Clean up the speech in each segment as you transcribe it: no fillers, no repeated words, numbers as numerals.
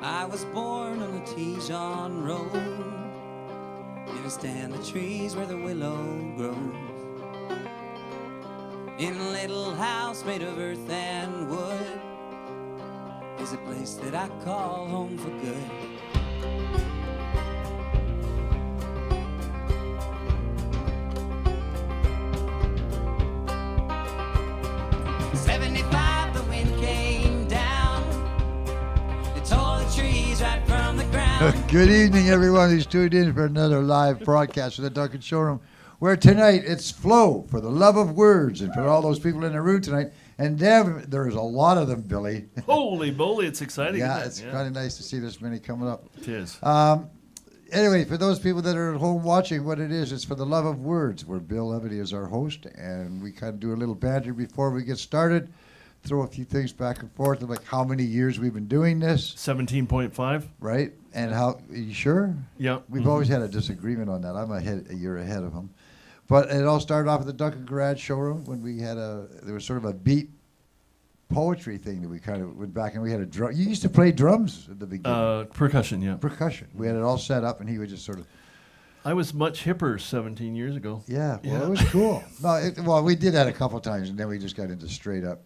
I was born on the Pigeons road, in a stand of trees where the willow grows, in a little house made of earth and wood, is a place that I call home for good. Good evening, everyone who's tuned in for another live broadcast of the Duncan Showroom, where tonight it's Flow for the love of words, and for all those people in the room tonight. And there's a lot of them, Billy. Holy moly, it's exciting. Yeah, it's kind of nice to see this many coming up. It is. Anyway, for those people that are at home watching, what it is, it's for the love of words, where Bill Levity is our host, and we kind of do a little banter before we get started. Throw a few things back and forth, like how many years we've been doing this. 17.5. Right? And how, are you sure? Yeah. We've always had a disagreement on that. I'm a year ahead of him. But it all started off at the Duncan Garage showroom when we had there was sort of a beat poetry thing that we kind of went back, and we had a drum. You used to play drums at the beginning. Percussion, yeah. Percussion. We had it all set up, and he would just sort of. I was much hipper 17 years ago. Yeah, well, it was cool. No, we did that a couple times, and then we just got into straight up.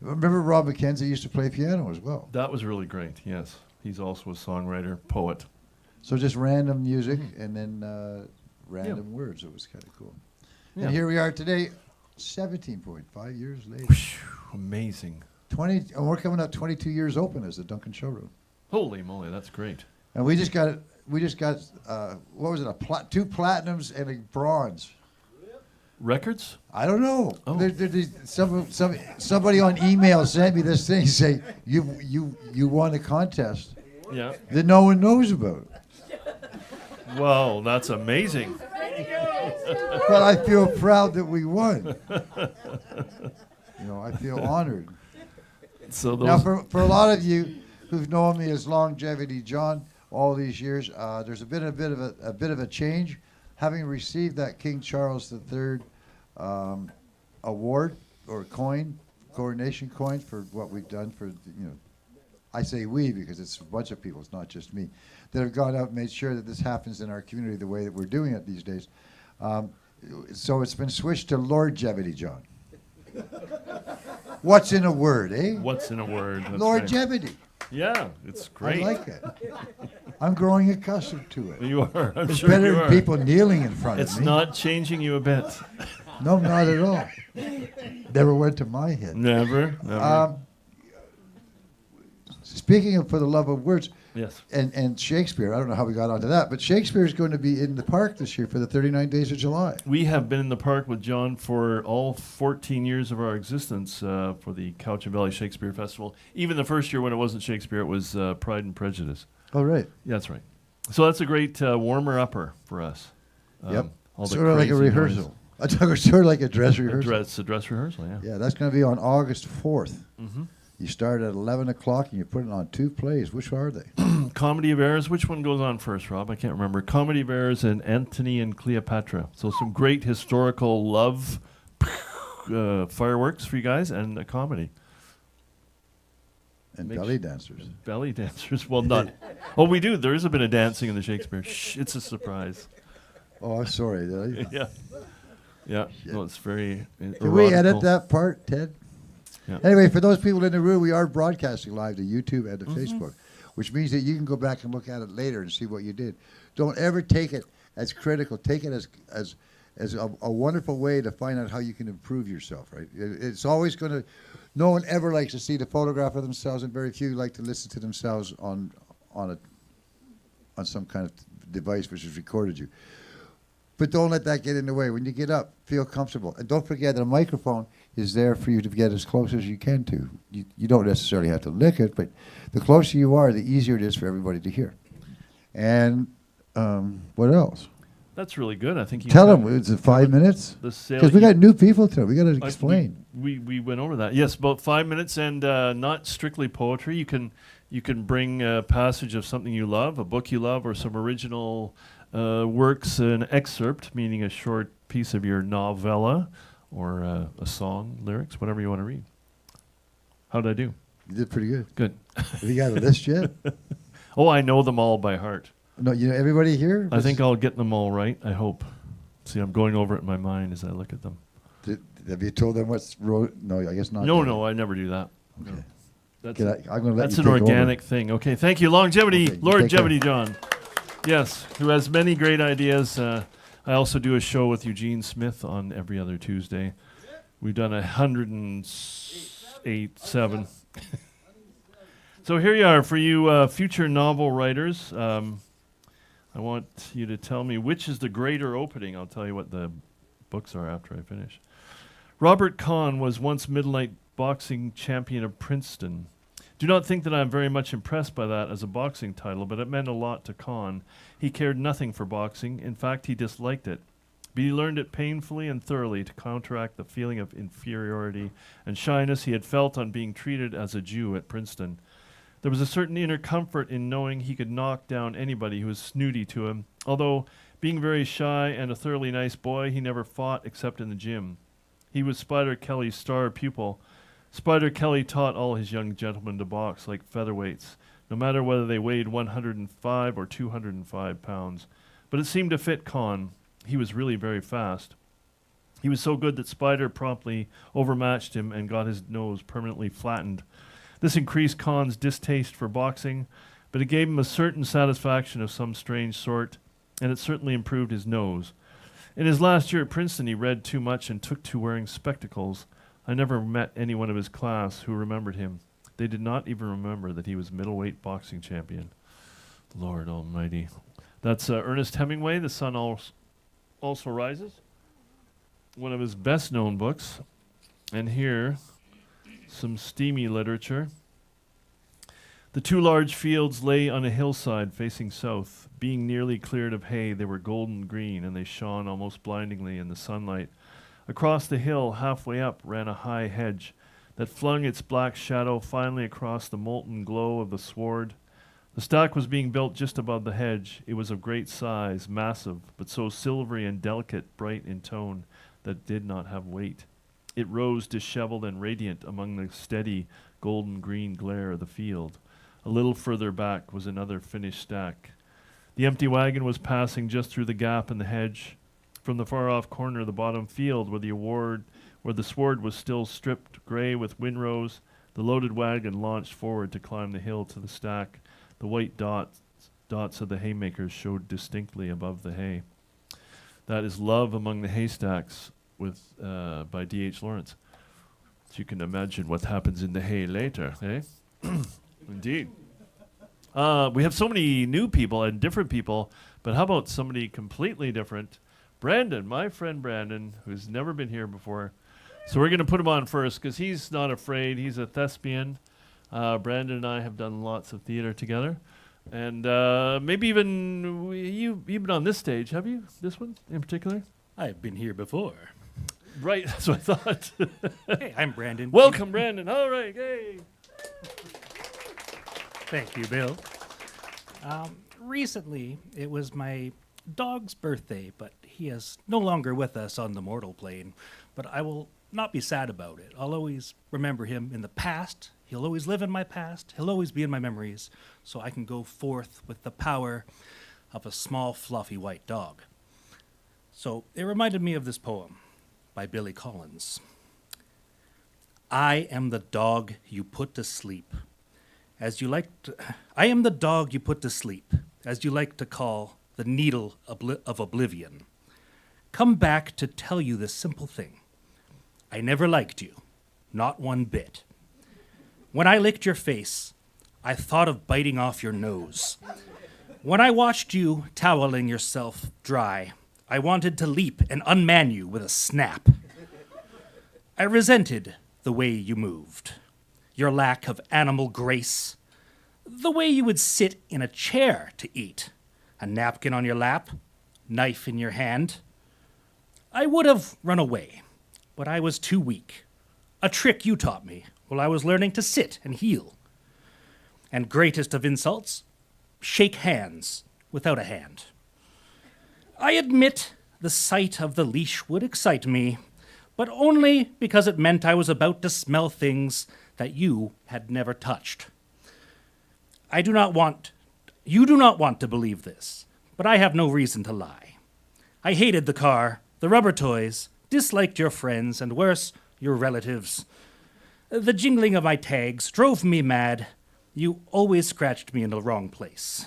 Remember Rob McKenzie used to play piano as well. That was really great, yes. He's also a songwriter, poet. So just random music and then random words. It was kind of cool. Yeah. And here we are today, 17.5 years later. Amazing. And we're coming up 22 years open as the Duncan Showroom. Holy moly, that's great. And we just got what was it, two platinums and a bronze. Records? I don't know. Oh. Somebody on email sent me this thing saying you won a contest that no one knows about. Wow, that's amazing. But I feel proud that we won. I feel honored. So now, for a lot of you who've known me as Longevity John all these years, there's been a bit of a change. Having received that King Charles III award or coronation coin for what we've done for, I say we because it's a bunch of people, it's not just me, that have gone out and made sure that this happens in our community the way that we're doing it these days. So it's been switched to Longevity John. What's in a word, eh? What's in a word? Longevity. Right. Yeah, it's great. I like it. I'm growing accustomed to it. You are. I'm it's sure better you than are. people kneeling in front of me. It's not changing you a bit. No, not at all. Never went to my head. Never. Speaking of for the love of words, yes, and Shakespeare, I don't know how we got onto that, but Shakespeare is going to be in the park this year for the 39 Days of July. We have been in the park with John for all 14 years of our existence for the Couch and Valley Shakespeare Festival. Even the first year when it wasn't Shakespeare, it was Pride and Prejudice. Oh, right. Yeah, that's right. So that's a great warmer-upper for us. Yep. Sort of like a rehearsal. I thought it was sort of like a dress rehearsal. A dress rehearsal, yeah. Yeah, that's going to be on August 4th. Mm-hmm. You start at 11 o'clock and you put it on two plays. Which are they? Comedy of Errors. Which one goes on first, Rob? I can't remember. Comedy of Errors and Antony and Cleopatra. So some great historical love fireworks for you guys and a comedy. And belly dancers. Belly dancers. Well, not. Oh, we do. There is a bit of dancing in the Shakespeare. Shh, it's a surprise. Oh, I'm sorry. Did I? Yeah. Yeah. No, it's very. Can we edit that part, Ted? Yeah. Anyway, for those people in the room, we are broadcasting live to YouTube and to Facebook, which means that you can go back and look at it later and see what you did. Don't ever take it as critical. Take it as a wonderful way to find out how you can improve yourself, right? It's always going to, no one ever likes to see the photograph of themselves, and very few like to listen to themselves on some kind of device which has recorded you. But don't let that get in the way. When you get up, feel comfortable. And don't forget that a microphone is there for you to get as close as you can to. You don't necessarily have to lick it, but the closer you are, the easier it is for everybody to hear. And what else? That's really good. I think you tell them. It's 5 minutes. Because we got new people today. We got to explain. We went over that. Yes, about 5 minutes, and not strictly poetry. You can bring a passage of something you love, a book you love, or some original works, an excerpt, meaning a short piece of your novella or a song, lyrics, whatever you want to read. How did I do? You did pretty good. Good. Have you got a list yet? Oh, I know them all by heart. No, you know everybody here? I think I'll get them all right, I hope. See, I'm going over it in my mind as I look at them. Have you told them what's No, I guess not. No, I never do that. Okay. No. That's, I'm gonna let that's you an take organic thing. Okay, thank you. Longevity, Okay, you Lord take care. Jevity John. Yes, who has many great ideas. I also do a show with Eugene Smith on every other Tuesday. We've done 107. So here you are for you future novel writers. I want you to tell me which is the greater opening. I'll tell you what the books are after I finish. Robert Kahn was once middleweight boxing champion of Princeton. Do not think that I am very much impressed by that as a boxing title, but it meant a lot to Kahn. He cared nothing for boxing. In fact, he disliked it. But he learned it painfully and thoroughly to counteract the feeling of inferiority and shyness he had felt on being treated as a Jew at Princeton. There was a certain inner comfort in knowing he could knock down anybody who was snooty to him. Although, being very shy and a thoroughly nice boy, he never fought except in the gym. He was Spider Kelly's star pupil. Spider Kelly taught all his young gentlemen to box like featherweights, no matter whether they weighed 105 or 205 pounds. But it seemed to fit Kahn. He was really very fast. He was so good that Spider promptly overmatched him and got his nose permanently flattened. This increased Kahn's distaste for boxing, but it gave him a certain satisfaction of some strange sort, and it certainly improved his nose. In his last year at Princeton, he read too much and took to wearing spectacles. I never met anyone of his class who remembered him. They did not even remember that he was middleweight boxing champion. Lord almighty. That's Ernest Hemingway, The Sun Also Rises, one of his best-known books. And here, some steamy literature. The two large fields lay on a hillside facing south. Being nearly cleared of hay, they were golden green, and they shone almost blindingly in the sunlight. Across the hill, halfway up, ran a high hedge that flung its black shadow finally across the molten glow of the sward. The stack was being built just above the hedge. It was of great size, massive, but so silvery and delicate, bright in tone, that it did not have weight. It rose disheveled and radiant among the steady, golden-green glare of the field. A little further back was another finished stack. The empty wagon was passing just through the gap in the hedge. From the far-off corner of the bottom field, where the sward was still stripped gray with windrows, the loaded wagon launched forward to climb the hill to the stack. The white dots of the haymakers showed distinctly above the hay. That is Love Among the Haystacks by D.H. Lawrence. So you can imagine what happens in the hay later, eh? Indeed. We have so many new people and different people, but how about somebody completely different? Brandon, my friend Brandon, who's never been here before. So we're going to put him on first because he's not afraid. He's a thespian. Brandon and I have done lots of theater together. And maybe even you've been on this stage, have you? This one in particular? I've been here before. Right, that's what I thought. Hey, I'm Brandon. Welcome, Brandon. All right, hey. Thank you, Bill. Recently, it was my dog's birthday, but he is no longer with us on the mortal plane. But I will not be sad about it. I'll always remember him in the past. He'll always live in my past. He'll always be in my memories, so I can go forth with the power of a small, fluffy white dog. So it reminded me of this poem by Billy Collins. I am the dog you put to sleep. I am the dog you put to sleep, as you like to call the needle of oblivion. Come back to tell you this simple thing. I never liked you, not one bit. When I licked your face, I thought of biting off your nose. When I watched you toweling yourself dry, I wanted to leap and unman you with a snap. I resented the way you moved, your lack of animal grace, the way you would sit in a chair to eat, a napkin on your lap, knife in your hand. I would have run away, but I was too weak. A trick you taught me while I was learning to sit and heel. And greatest of insults, shake hands without a hand. I admit the sight of the leash would excite me, but only because it meant I was about to smell things that you had never touched. You do not want to believe this, but I have no reason to lie. I hated the car, the rubber toys, disliked your friends, and worse, your relatives. The jingling of my tags drove me mad. You always scratched me in the wrong place.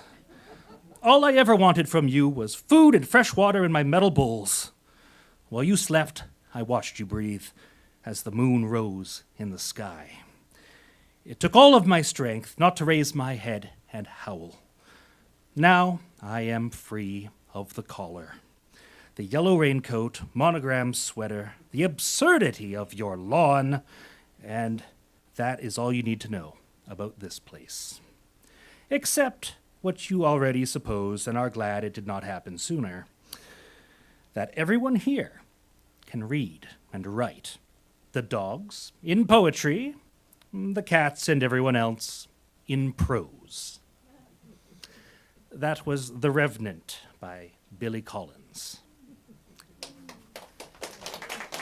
All I ever wanted from you was food and fresh water in my metal bowls. While you slept, I watched you breathe as the moon rose in the sky. It took all of my strength not to raise my head and howl. Now I am free of the collar, the yellow raincoat, monogram sweater, the absurdity of your lawn, and that is all you need to know about this place. Except what you already suppose and are glad it did not happen sooner, that everyone here can read and write. The dogs in poetry, the cats and everyone else in prose. That was The Revenant by Billy Collins.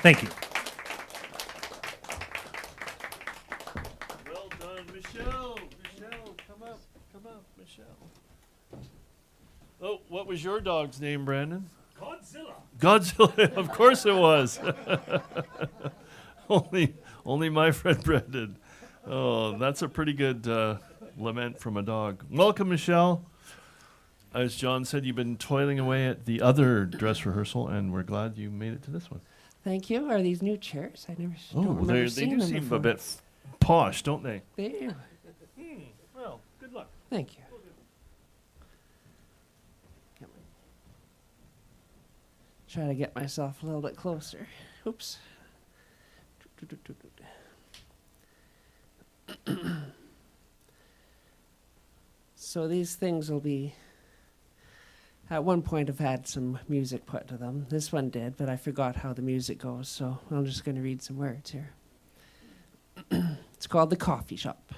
Thank you. Well done, Michelle. Michelle, come up, Michelle. Oh, what was your dog's name, Brandon? Godzilla. Godzilla, of course it was. only my friend Brendan. Oh, that's a pretty good lament from a dog. Welcome, Michelle. As John said, you've been toiling away at the other dress rehearsal, and we're glad you made it to this one. Thank you. Are these new chairs? I never Oh, don't remember they seeing do them seem before. a bit posh, don't they? They do. Well, good luck. Thank you. Come on. Try to get myself a little bit closer. Oops. So these things will be, at one point I've had some music put to them. This one did, but I forgot how the music goes, so I'm just going to read some words here. It's called The Coffee Shop.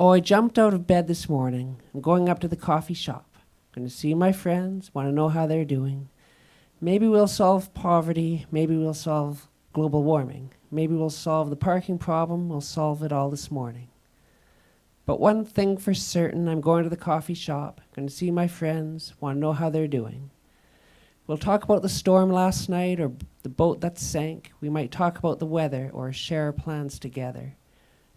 Oh, I jumped out of bed this morning. I'm going up to the coffee shop. Going to see my friends, want to know how they're doing. Maybe we'll solve poverty. Maybe we'll solve global warming. Maybe we'll solve the parking problem. We'll solve it all this morning. But one thing for certain, I'm going to the coffee shop. Going to see my friends, want to know how they're doing. We'll talk about the storm last night or the boat that sank. We might talk about the weather or share our plans together.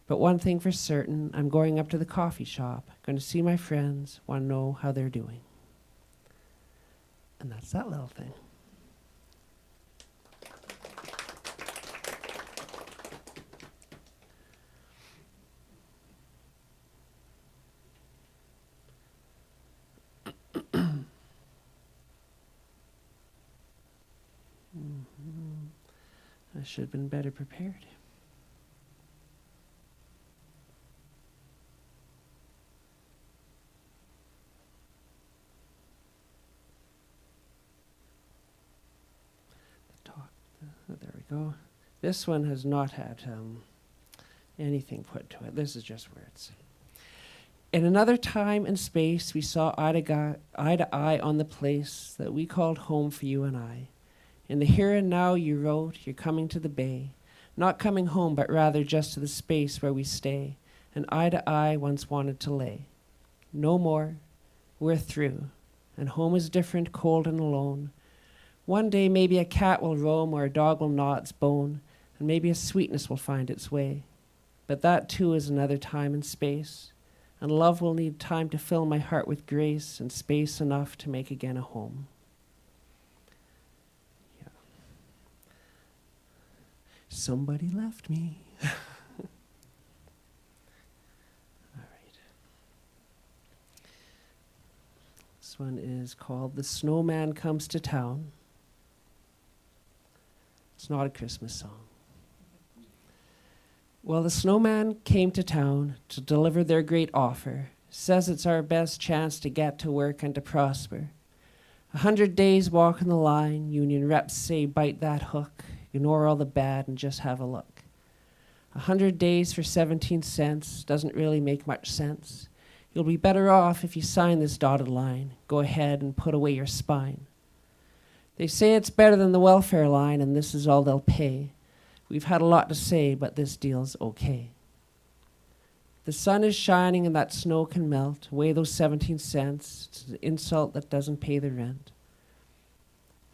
But one thing for certain, I'm going up to the coffee shop, going to see my friends, want to know how they're doing. And that's that little thing. I should have been better prepared. There we go. This one has not had anything put to it. This is just words. In another time and space, we saw eye to eye on the place that we called home for you and I. In the here and now, you wrote, you're coming to the bay. Not coming home, but rather just to the space where we stay. And eye to eye once wanted to lay. No more, we're through. And home is different, cold and alone. One day maybe a cat will roam or a dog will gnaw its bone, and maybe a sweetness will find its way. But that too is another time and space, and love will need time to fill my heart with grace and space enough to make again a home. Yeah. Somebody left me. All right. This one is called The Snowman Comes to Town. It's not a Christmas song. Well, the snowman came to town to deliver their great offer. Says it's our best chance to get to work and to prosper. 100 days walking the line, union reps say bite that hook, ignore all the bad and just have a look. 100 days for 17 cents doesn't really make much sense. You'll be better off if you sign this dotted line. Go ahead and put away your spine. They say it's better than the welfare line, and this is all they'll pay. We've had a lot to say, but this deal's okay. The sun is shining and that snow can melt away those 17 cents. It's an insult that doesn't pay the rent.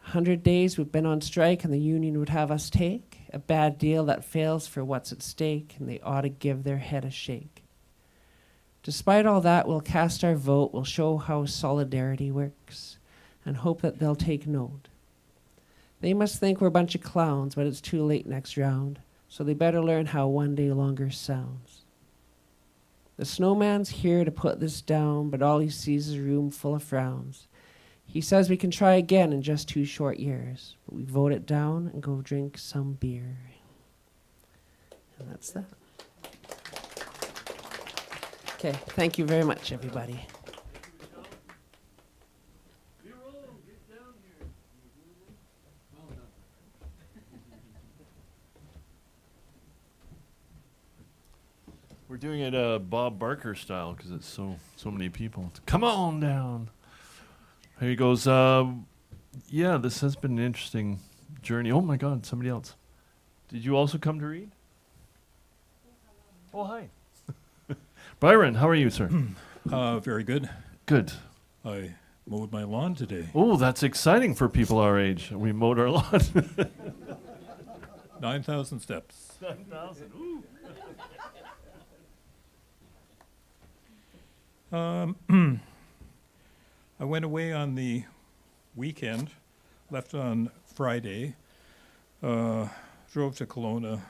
100 days we've been on strike and the union would have us take a bad deal that fails for what's at stake, and they ought to give their head a shake. Despite all that, we'll cast our vote, we'll show how solidarity works, and hope that they'll take note. They must think we're a bunch of clowns, but it's too late next round, so they better learn how one day longer sounds. The snowman's here to put this down, but all he sees is a room full of frowns. He says we can try again in just 2 short years, but we vote it down and go drink some beer. And that's that. Okay, thank you very much, everybody. We're doing it Bob Barker style because it's so many people. Come on down. Here he goes. Yeah, this has been an interesting journey. Oh my God, somebody else. Did you also come to read? Oh, hi. Byron, how are you, sir? Very good. Good. I mowed my lawn today. Oh, that's exciting for people our age. We mowed our lawn. 9,000 steps. 9,000. Ooh. I went away on the weekend, left on Friday, drove to Kelowna,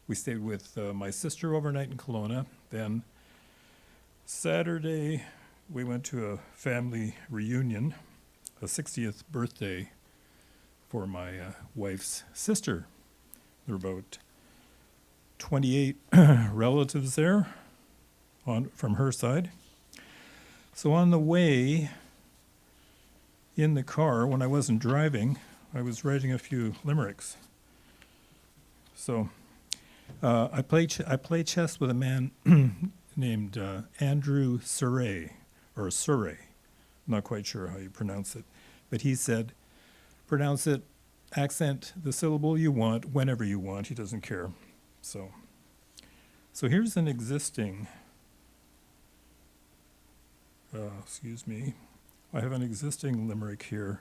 we stayed with my sister overnight in Kelowna. Then Saturday, we went to a family reunion, a 60th birthday for my wife's sister. There were about 28 relatives there from her side. So on the way in the car, when I wasn't driving, I was writing a few limericks. So I play chess with a man named Andrew Surrey, or Surrey. I'm not quite sure how you pronounce it. But he said, pronounce it, accent the syllable you want, whenever you want. He doesn't care. So here's an existing... excuse me, I have an existing limerick here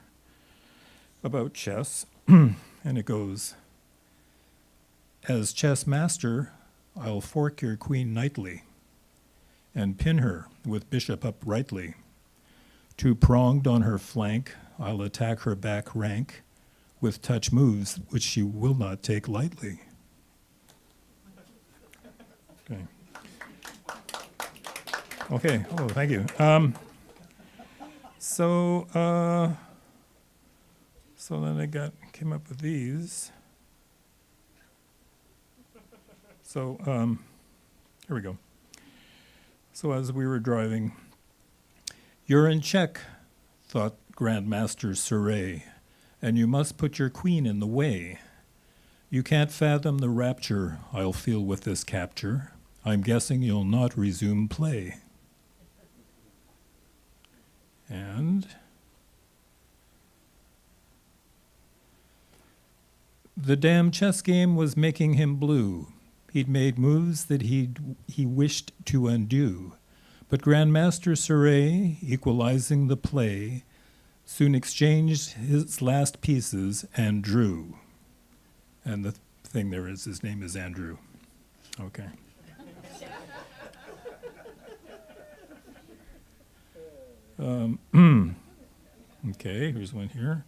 about chess, and it goes, as chess master, I'll fork your queen knightly, and pin her with bishop uprightly. 2-pronged on her flank, I'll attack her back rank, with touch moves which she will not take lightly. Okay. Oh, thank you. So then I came up with these. So here we go. So as we were driving, you're in check, thought Grandmaster Surrey, and you must put your queen in the way. You can't fathom the rapture I'll feel with this capture. I'm guessing you'll not resume play. And the damn chess game was making him blue. He'd made moves that he wished to undo. But Grandmaster Surrey, equalizing the play, soon exchanged his last pieces and drew. And the thing there is, his name is Andrew. Okay. Okay, here's one here.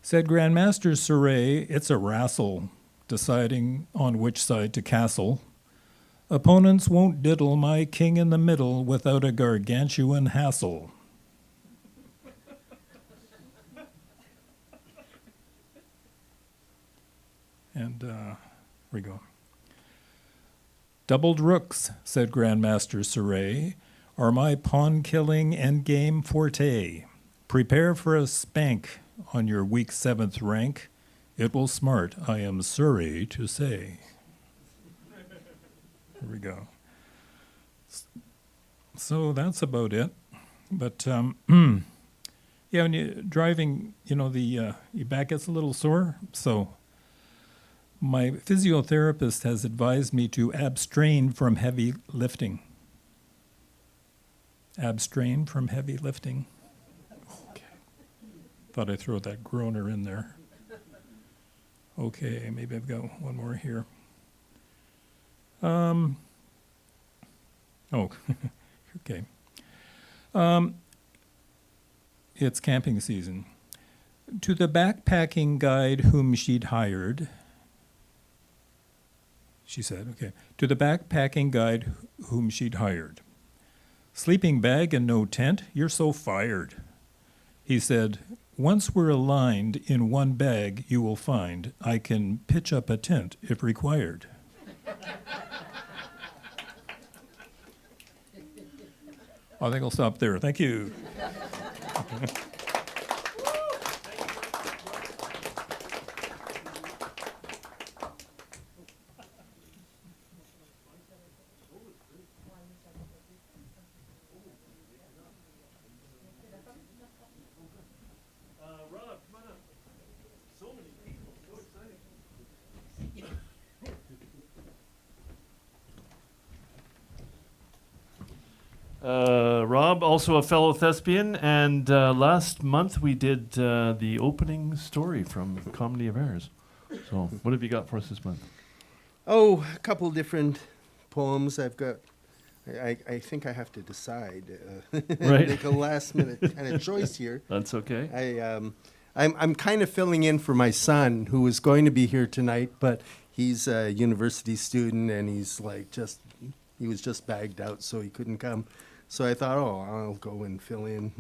Said Grandmaster Surrey, it's a wrestle, deciding on which side to castle. Opponents won't diddle my king in the middle without a gargantuan hassle. And here we go. Doubled rooks, said Grandmaster Surrey, are my pawn-killing endgame forte. Prepare for a spank on your weak 7th rank. It will smart, I am sorry to say. Here we go. So that's about it. But Yeah, when you're driving, your back gets a little sore. So my physiotherapist has advised me to abstain from heavy lifting. Abstain from heavy lifting. Okay. Thought I'd throw that groaner in there. Okay, maybe I've got one more here. Okay. It's camping season. To the backpacking guide whom she'd hired, she said, okay, to the backpacking guide whom she'd hired. Sleeping bag and no tent, you're so fired. He said, once we're aligned in one bag, you will find I can pitch up a tent if required. I think I'll stop there. Thank you. Rob, come on up. So many people, so exciting. Rob, also a fellow thespian, and last month we did the opening story from Comedy of Errors. So, what have you got for us this month? Oh, a couple different poems. I've got. I think I have to decide. Right. Make a last minute kind of choice here. That's okay. I'm kind of filling in for my son, who was going to be here tonight, but he's a university student and he's he was just bagged out, so he couldn't come. So I thought, I'll go and fill in.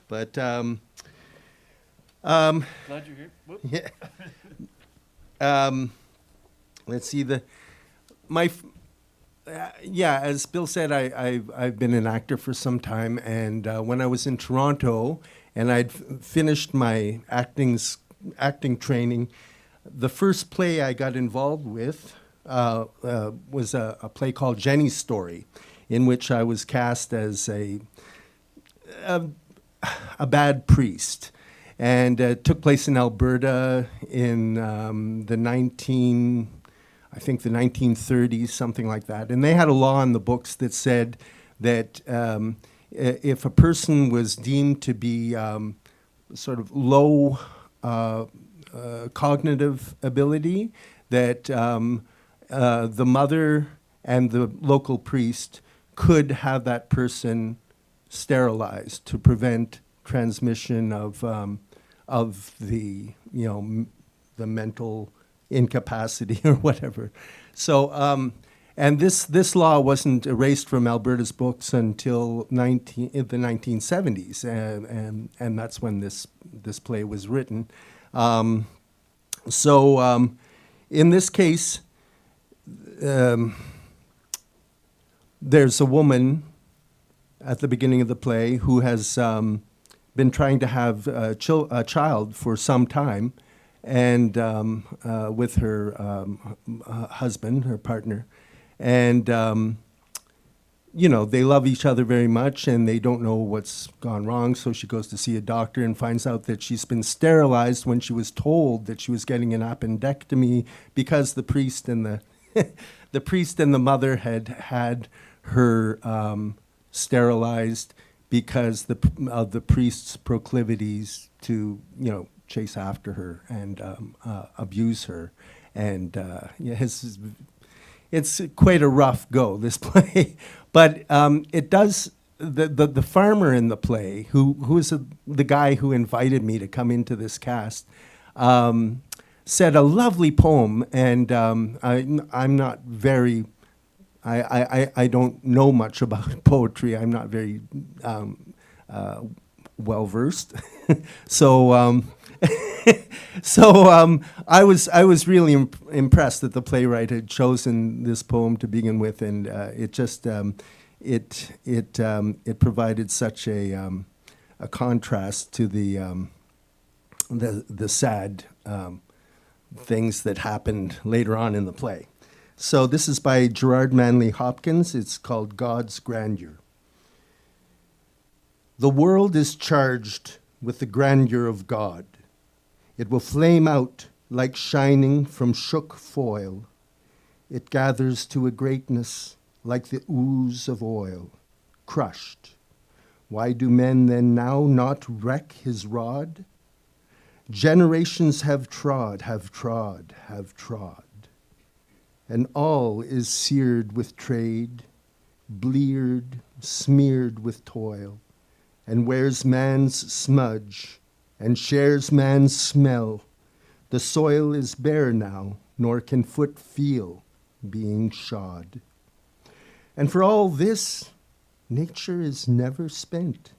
But Glad you're here. Whoop. yeah. Let's see as Bill said, I've been an actor for some time, and when I was in Toronto and I'd finished my acting training, the first play I got involved with was a play called Jenny's Story, in which I was cast as a bad priest. And it took place in Alberta in the 1930s, something like that. And they had a law in the books that said that if a person was deemed to be sort of low cognitive ability, that the mother and the local priest could have that person sterilized to prevent transmission of the the mental incapacity or whatever. So and this law wasn't erased from Alberta's books until the 1970s, and that's when this play was written. In this case, there's a woman at the beginning of the play who has been trying to have a child for some time, and with her husband, her partner, and they love each other very much, and they don't know what's gone wrong. So she goes to see a doctor and finds out that she's been sterilized when she was told that she was getting an appendectomy, because the priest and the the priest and the mother had her sterilized because of the priest's proclivities to chase after her and abuse her, and it's quite a rough go, this play. But it does. The farmer in the play, who is the guy who invited me to come into this cast, said a lovely poem, and I'm not very. I don't know much about poetry. I'm not very well versed, so I was really impressed that the playwright had chosen this poem to begin with, and it just it provided such a contrast to the sad things that happened later on in the play. So this is by Gerard, Manley, Hopkins. It's called God's Grandeur. The world is charged with the grandeur of God. It will flame out like shining from shook foil. It gathers to a greatness like the ooze of oil, crushed. Why do men then now not wreck his rod? Generations have trod, have trod, have trod. And all is seared with trade, bleared, smeared with toil, and wears man's smudge, and shares man's smell. The soil is bare now, nor can foot feel being shod. And for all this, nature is never spent.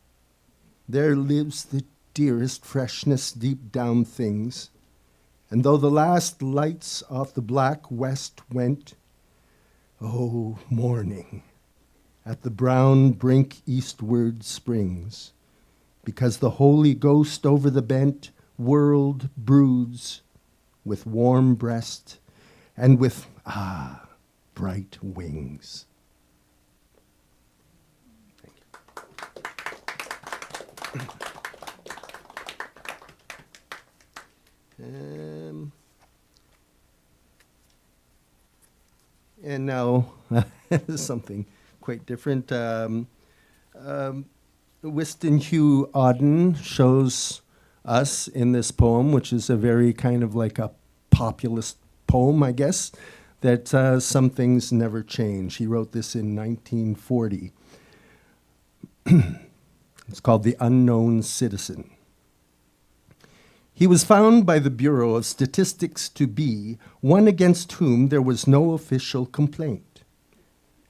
There lives the dearest freshness deep down things. And though the last lights off the black west went, oh, morning, at the brown brink eastward springs, because the Holy Ghost over the bent world broods with warm breast and with, bright wings. And now, something quite different. Wystan Hugh Auden shows us in this poem, which is a very kind of like a populist poem, I guess, that some things never change. He wrote this in 1940. It's called The Unknown Citizen. He was found by the Bureau of Statistics to be one against whom there was no official complaint.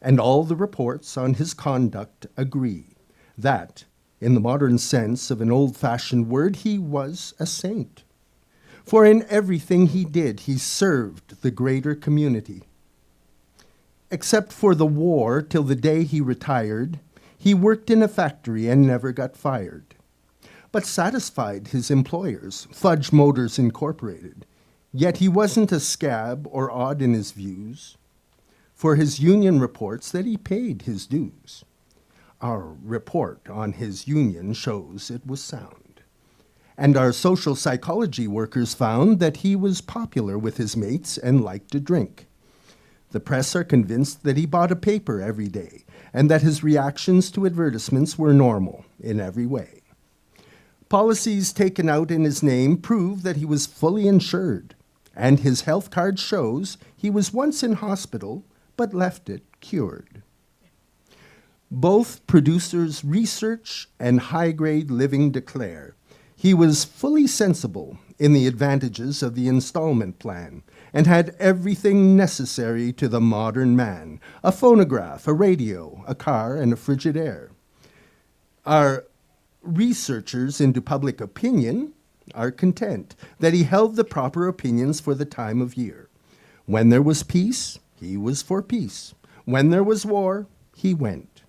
And all the reports on his conduct agree that, in the modern sense of an old-fashioned word, he was a saint. For in everything he did, he served the greater community. Except for the war till the day he retired, he worked in a factory and never got fired, but satisfied his employers, Fudge Motors Incorporated. Yet he wasn't a scab or odd in his views, for his union reports that he paid his dues. Our report on his union shows it was sound. And our social psychology workers found that he was popular with his mates and liked to drink. The press are convinced that he bought a paper every day and that his reactions to advertisements were normal in every way. Policies taken out in his name prove that he was fully insured, and his health card shows he was once in hospital but left it cured. Both producers' research and high-grade living declare he was fully sensible in the advantages of the installment plan and had everything necessary to the modern man: a phonograph, a radio, a car, and a Frigidaire. Our researchers into public opinion are content that he held the proper opinions for the time of year. When there was peace, he was for peace. When there was war, he went.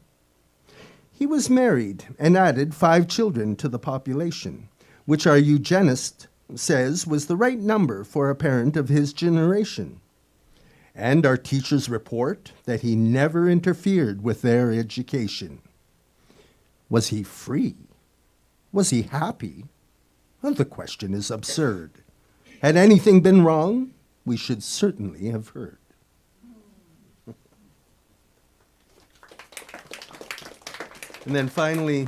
He was married and added 5 children to the population, which our eugenist says was the right number for a parent of his generation. And our teachers report that he never interfered with their education. Was he free? Was he happy? Well, the question is absurd. Had anything been wrong, we should certainly have heard. And then finally,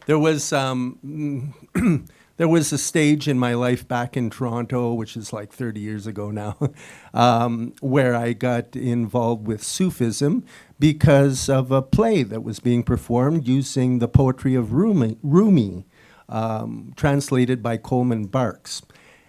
there was there was a stage in my life back in Toronto, which is like 30 years ago now, where I got involved with Sufism because of a play that was being performed using the poetry of Roomie, translated by Coleman Barks.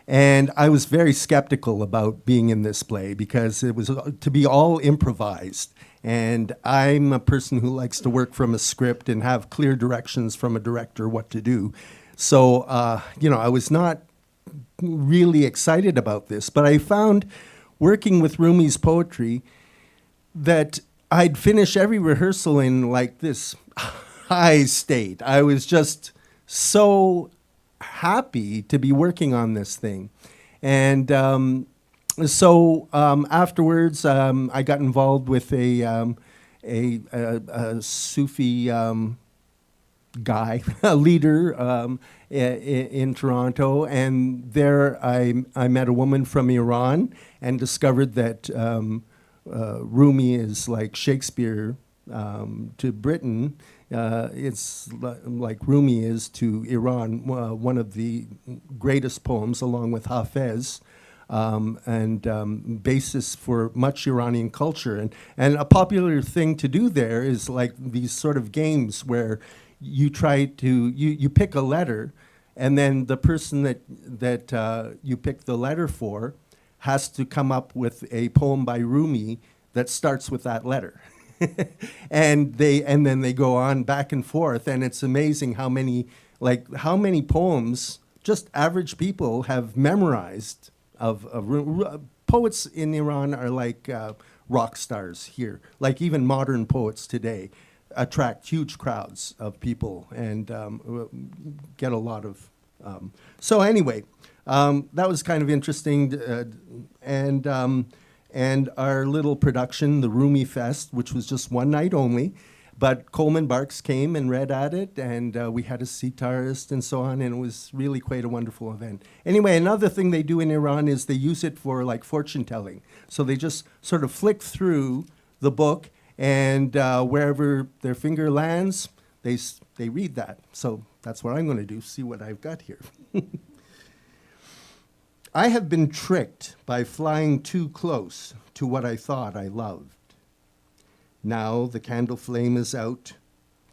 And I was very skeptical about being in this play because it was to be all improvised. And I'm a person who likes to work from a script and have clear directions from a director what to do. So, I was not really excited about this, but I found working with Roomie's poetry that I'd finish every rehearsal in like this high state. I was just so happy to be working on this thing. And so afterwards, I got involved with a Sufi guy, a leader in Toronto, and there I met a woman from Iran and discovered that Rumi is like Shakespeare to Britain. It's like Rumi is to Iran, one of the greatest poems, along with Hafez, and basis for much Iranian culture. And a popular thing to do there is like these sort of games where you try to, you pick a letter, and then the person that you pick the letter for has to come up with a poem by Rumi that starts with that letter. and then they go on back and forth, and it's amazing how many poems just average people have memorized of poets in Iran are like rock stars here. Like even modern poets today attract huge crowds of people and get a lot of. So anyway, that was kind of interesting, and our little production, the Roomie Fest, which was just one night only, but Coleman Barks came and read at it, and we had a sitarist and so on, and it was really quite a wonderful event. Anyway, another thing they do in Iran is they use it for like fortune telling. So they just sort of flick through the book, and wherever their finger lands, they read that. So that's what I'm going to do, see what I've got here. I have been tricked by flying too close to what I thought I loved. Now the candle flame is out,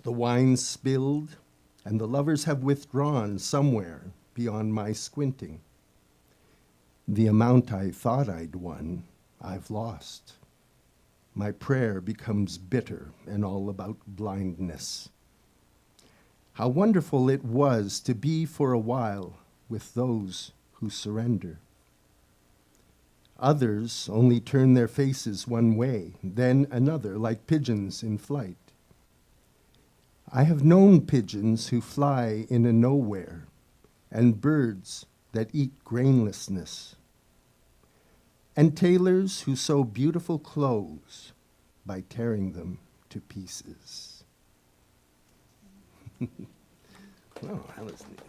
the wine's spilled, and the lovers have withdrawn somewhere beyond my squinting. The amount I thought I'd won, I've lost. My prayer becomes bitter and all about blindness. How wonderful it was to be for a while with those who surrender. Others only turn their faces one way, then another, like pigeons in flight. I have known pigeons who fly in a nowhere, and birds that eat grainlessness, and tailors who sew beautiful clothes by tearing them to pieces. Oh, that was neat.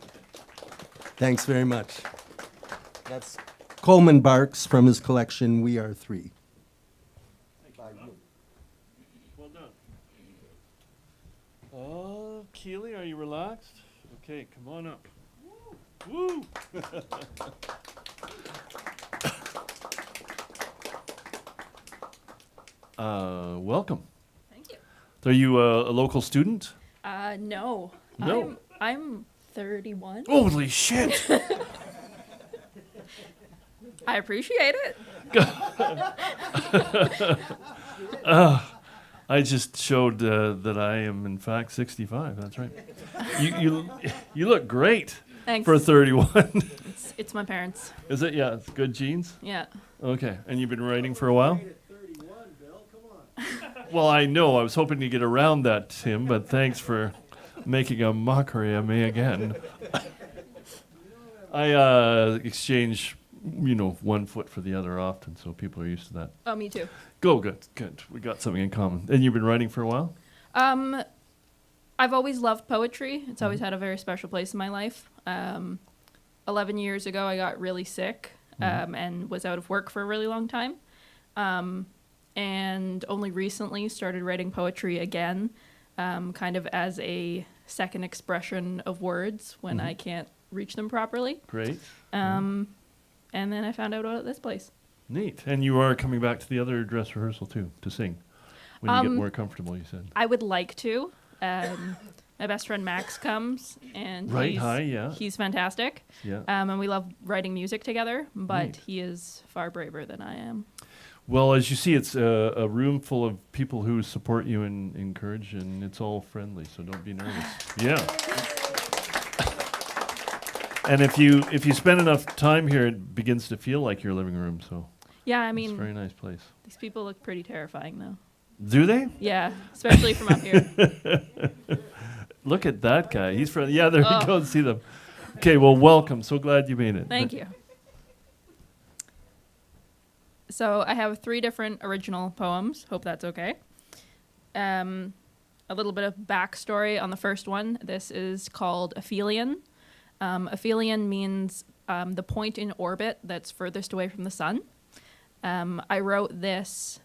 Thanks very much. That's Coleman Barks from his collection, We Are Three. Well done. Oh, Keely, are you relaxed? Okay, come on up. Woo! Welcome. Thank you. Are you a local student? No. No. I'm 31. Holy shit! I appreciate it. I just showed that I am in fact 65. That's right. You look great Thanks. for 31. It's my parents. Is it? Yeah, it's good genes. Yeah. Okay, and you've been writing for a while. Well, I know. I was hoping to get around that, Tim, but thanks for making a mockery of me again. I exchange, one foot for the other often, so people are used to that. Oh, me too. Good. We got something in common. And you've been writing for a while? I've always loved poetry. It's always had a very special place in my life. 11 years ago, I got really sick and was out of work for a really long time. And only recently started writing poetry again, kind of as a second expression of words when I can't reach them properly. Great. And then I found out about this place. Neat. And you are coming back to the other dress rehearsal too, to sing, when you get more comfortable, you said. I would like to. My best friend Max comes, and he's fantastic. Yeah. And we love writing music together, but Neat. he is far braver than I am. Well, as you see, it's a room full of people who support you and encourage, and it's all friendly, so don't be nervous. Yeah. And if you spend enough time here, it begins to feel like your living room, so Yeah, I it's a mean, very nice place. these people look pretty terrifying, though. Do they? Yeah, especially from up here. Look at that guy. He's from, there you Oh. go, see them. Okay, well, welcome. So glad you made it. Thank you. So I have 3 different original poems. Hope that's okay. a little bit of backstory on the first one. This is called Aelion. Aelion means the point in orbit that's furthest away from the sun. I wrote this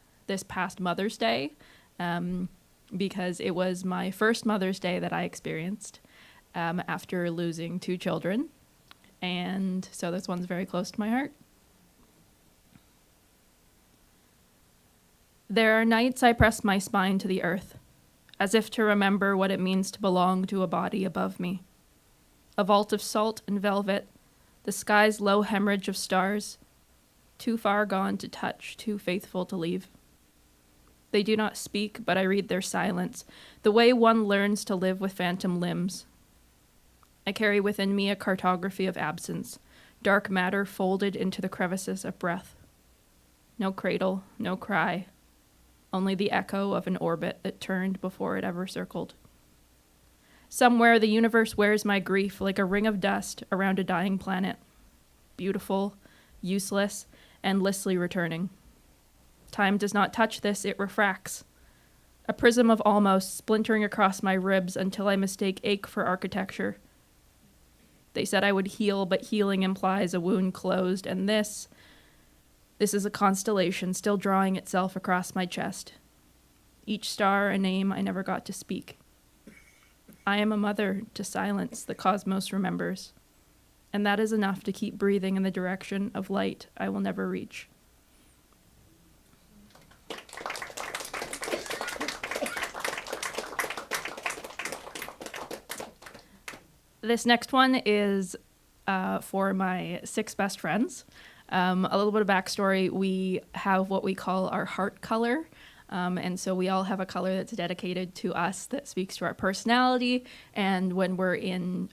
past Mother's Day because it was my first Mother's Day that I experienced after losing 2 children. And so this one's very close to my heart. There are nights I press my spine to the earth, as if to remember what it means to belong to a body above me. A vault of salt and velvet, the sky's low hemorrhage of stars, too far gone to touch, too faithful to leave. They do not speak, but I read their silence, the way one learns to live with phantom limbs. I carry within me a cartography of absence, dark matter folded into the crevices of breath. No cradle, no cry, only the echo of an orbit that turned before it ever circled. Somewhere the universe wears my grief like a ring of dust around a dying planet, beautiful, useless, endlessly returning. Time does not touch this, it refracts. A prism of almost splintering across my ribs until I mistake ache for architecture. They said I would heal, but healing implies a wound closed, and this is a constellation still drawing itself across my chest. Each star a name I never got to speak. I am a mother to silence the cosmos remembers, and that is enough to keep breathing in the direction of light I will never reach. This next one is for my 6 best friends. A little bit of backstory. We have what we call our heart color. And so we all have a color that's dedicated to us that speaks to our personality. And when we're in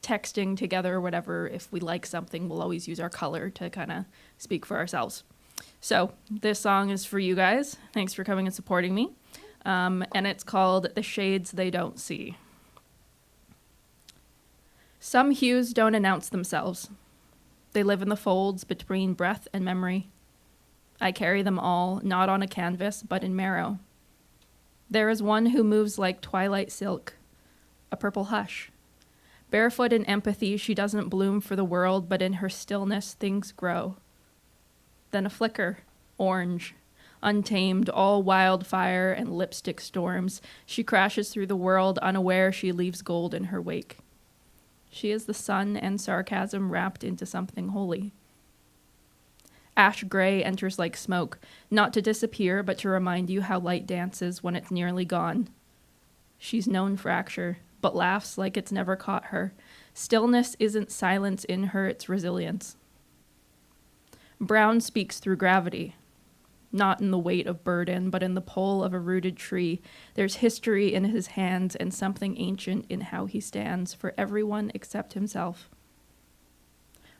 texting together or whatever, if we like something, we'll always use our color to kind of speak for ourselves. So this song is for you guys. Thanks for coming and supporting me. And it's called The Shades They Don't See. Some hues don't announce themselves. They live in the folds between breath and memory. I carry them all, not on a canvas, but in marrow. There is one who moves like twilight silk, a purple hush. Barefoot in empathy, she doesn't bloom for the world, but in her stillness, things grow. Then a flicker, orange, untamed, all wildfire and lipstick storms. She crashes through the world, unaware she leaves gold in her wake. She is the sun and sarcasm wrapped into something holy. Ash gray enters like smoke, not to disappear, but to remind you how light dances when it's nearly gone. She's known fracture, but laughs like it's never caught her. Stillness isn't silence in her, it's resilience. Brown speaks through gravity, not in the weight of burden, but in the pull of a rooted tree. There's history in his hands and something ancient in how he stands for everyone except himself.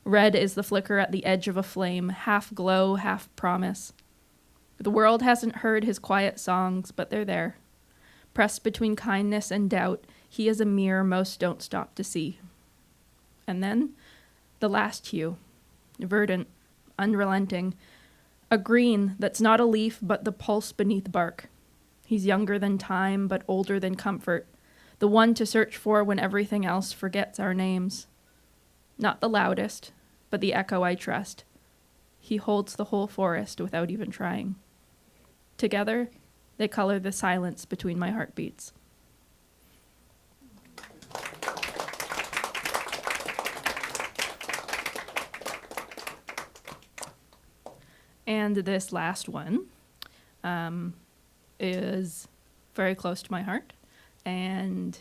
Red is the flicker at the edge of a flame, half glow, half promise. The world hasn't heard his quiet songs, but they're there. Pressed between kindness and doubt, he is a mirror most don't stop to see. And then, the last hue, verdant, unrelenting, a green that's not a leaf, but the pulse beneath bark. He's younger than time, but older than comfort, the one to search for when everything else forgets our names. Not the loudest, but the echo I trust. He holds the whole forest without even trying. Together, they color the silence between my heartbeats. And this last one is very close to my heart, and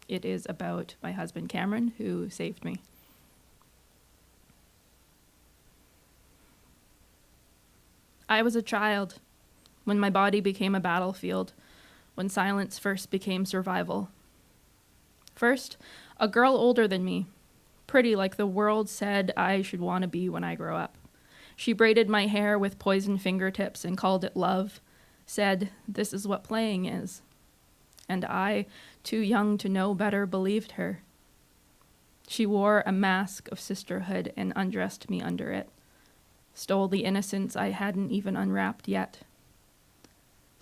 it is about my husband Cameron, who saved me. I was a child when my body became a battlefield, when silence first became survival. First, a girl older than me, pretty like the world said I should want to be when I grow up. She braided my hair with poison fingertips and called it love, said, "This is what playing is." And I, too young to know better, believed her. She wore a mask of sisterhood and undressed me under it, stole the innocence I hadn't even unwrapped yet.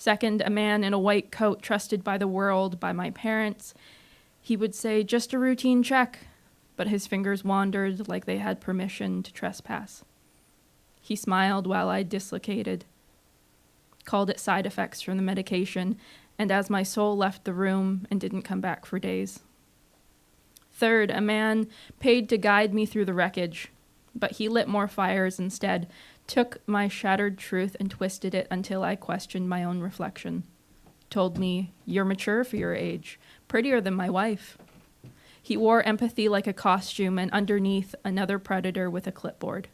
Second, a man in a white coat trusted by the world, by my parents. He would say, just a routine check, but his fingers wandered like they had permission to trespass. He smiled while I dislocated, called it side effects from the medication, and as my soul left the room and didn't come back for days. Third, a man paid to guide me through the wreckage, but he lit more fires instead, took my shattered truth and twisted it until I questioned my own reflection. Told me, you're mature for your age, prettier than my wife. He wore empathy like a costume, and underneath, another predator with a clipboard.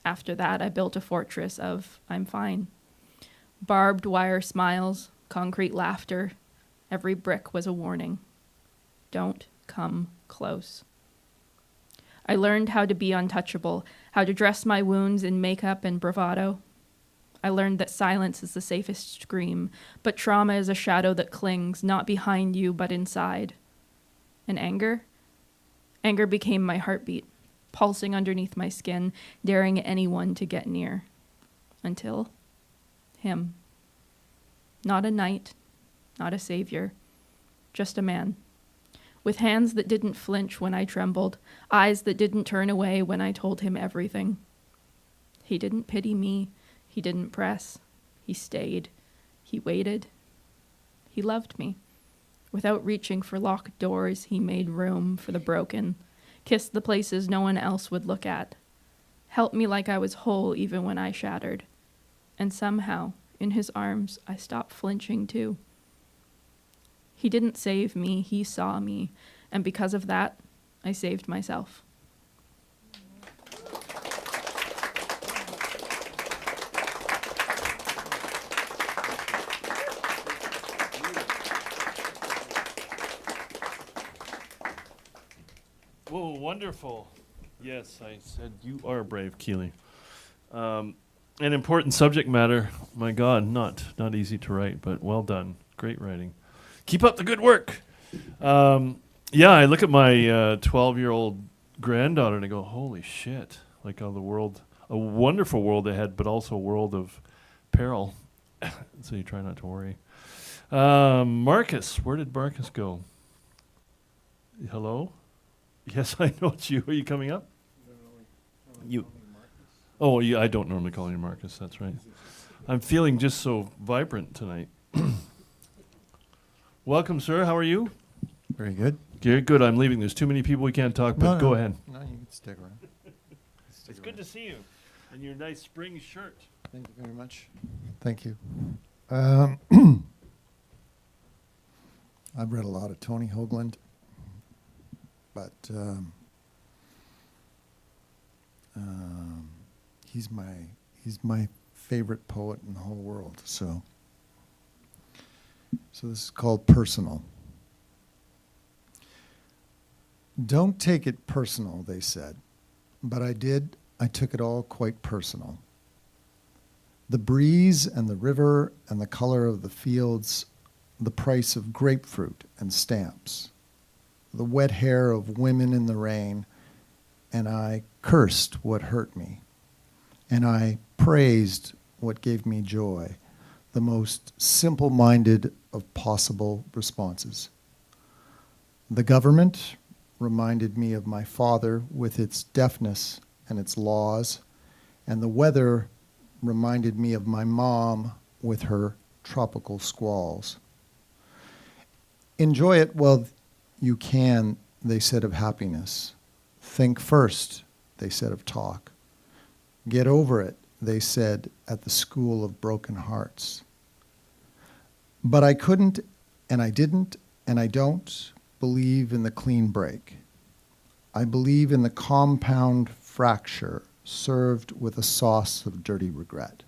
After that, I built a fortress of, I'm fine. Barbed wire smiles, concrete laughter. Every brick was a warning. Don't come close. I learned how to be untouchable, how to dress my wounds in makeup and bravado. I learned that silence is the safest scream, but trauma is a shadow that clings, not behind you, but inside. And anger? Anger became my heartbeat, pulsing underneath my skin, daring anyone to get near. Until him. Not a knight, not a savior, just a man. With hands that didn't flinch when I trembled, eyes that didn't turn away when I told him everything. He didn't pity me, he didn't press, he stayed, he waited, he loved me. Without reaching for locked doors, he made room for the broken, kissed the places no one else would look at, helped me like I was whole even when I shattered. And somehow, in his arms, I stopped flinching too. He didn't save me, he saw me, and because of that, I saved myself. Whoa, wonderful. Yes, I said you are brave, Keely. An important subject matter. My God, not easy to write, but well done. Great writing. Keep up the good work. Yeah, I look at my 12-year-old granddaughter and I go, holy shit. Like how the world, a wonderful world ahead, but also a world of peril. So you try not to worry. Marcus, where did Marcus go? Hello? Yes, I know it's you. Are you coming up? You. Oh, yeah, I don't normally call you Marcus. That's right. I'm feeling just so vibrant tonight. Welcome, sir. How are you? Very good. Good. I'm leaving. There's too many people we can't talk, but go ahead. No, you can stick around. It's good to see you. And your nice spring shirt. Thank you very much. Thank you. I've read a lot of Tony Hoagland, but he's my favorite poet in the whole world. So this is called Personal. Don't take it personal, they said, but I did. I took it all quite personal. The breeze and the river and the color of the fields, the price of grapefruit and stamps, the wet hair of women in the rain, and I cursed what hurt me, and I praised what gave me joy, the most simple-minded of possible responses. The government reminded me of my father with its deafness and its laws, and the weather reminded me of my mom with her tropical squalls. Enjoy it while you can, they said of happiness. Think first, they said of talk. Get over it, they said at the School of Broken Hearts. But I couldn't, and I didn't, and I don't believe in the clean break. I believe in the compound fracture served with a sauce of dirty regret.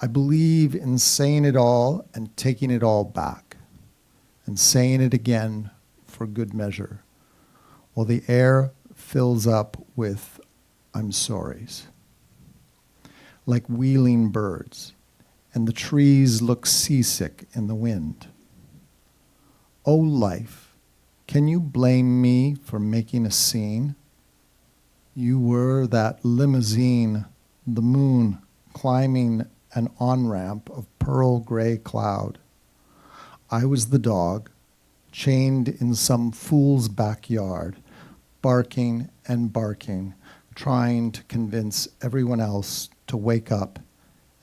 I believe in saying it all and taking it all back, and saying it again for good measure, while the air fills up with I'm sorries. Like wheeling birds, and the trees look seasick in the wind. Oh, life, can you blame me for making a scene? You were that limousine, the moon climbing an on-ramp of pearl gray cloud. I was the dog, chained in some fool's backyard, barking and barking, trying to convince everyone else to wake up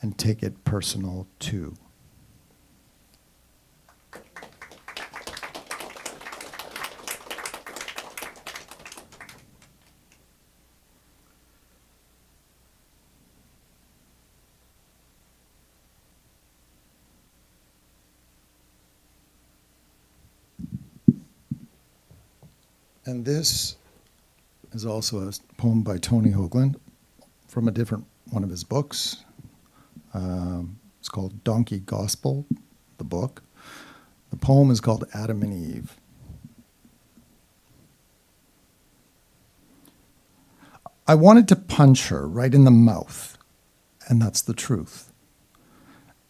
and take it personal too. And this is also a poem by Tony Hoagland from a different one of his books. It's called Donkey Gospel, the book. The poem is called Adam and Eve. I wanted to punch her right in the mouth, and that's the truth.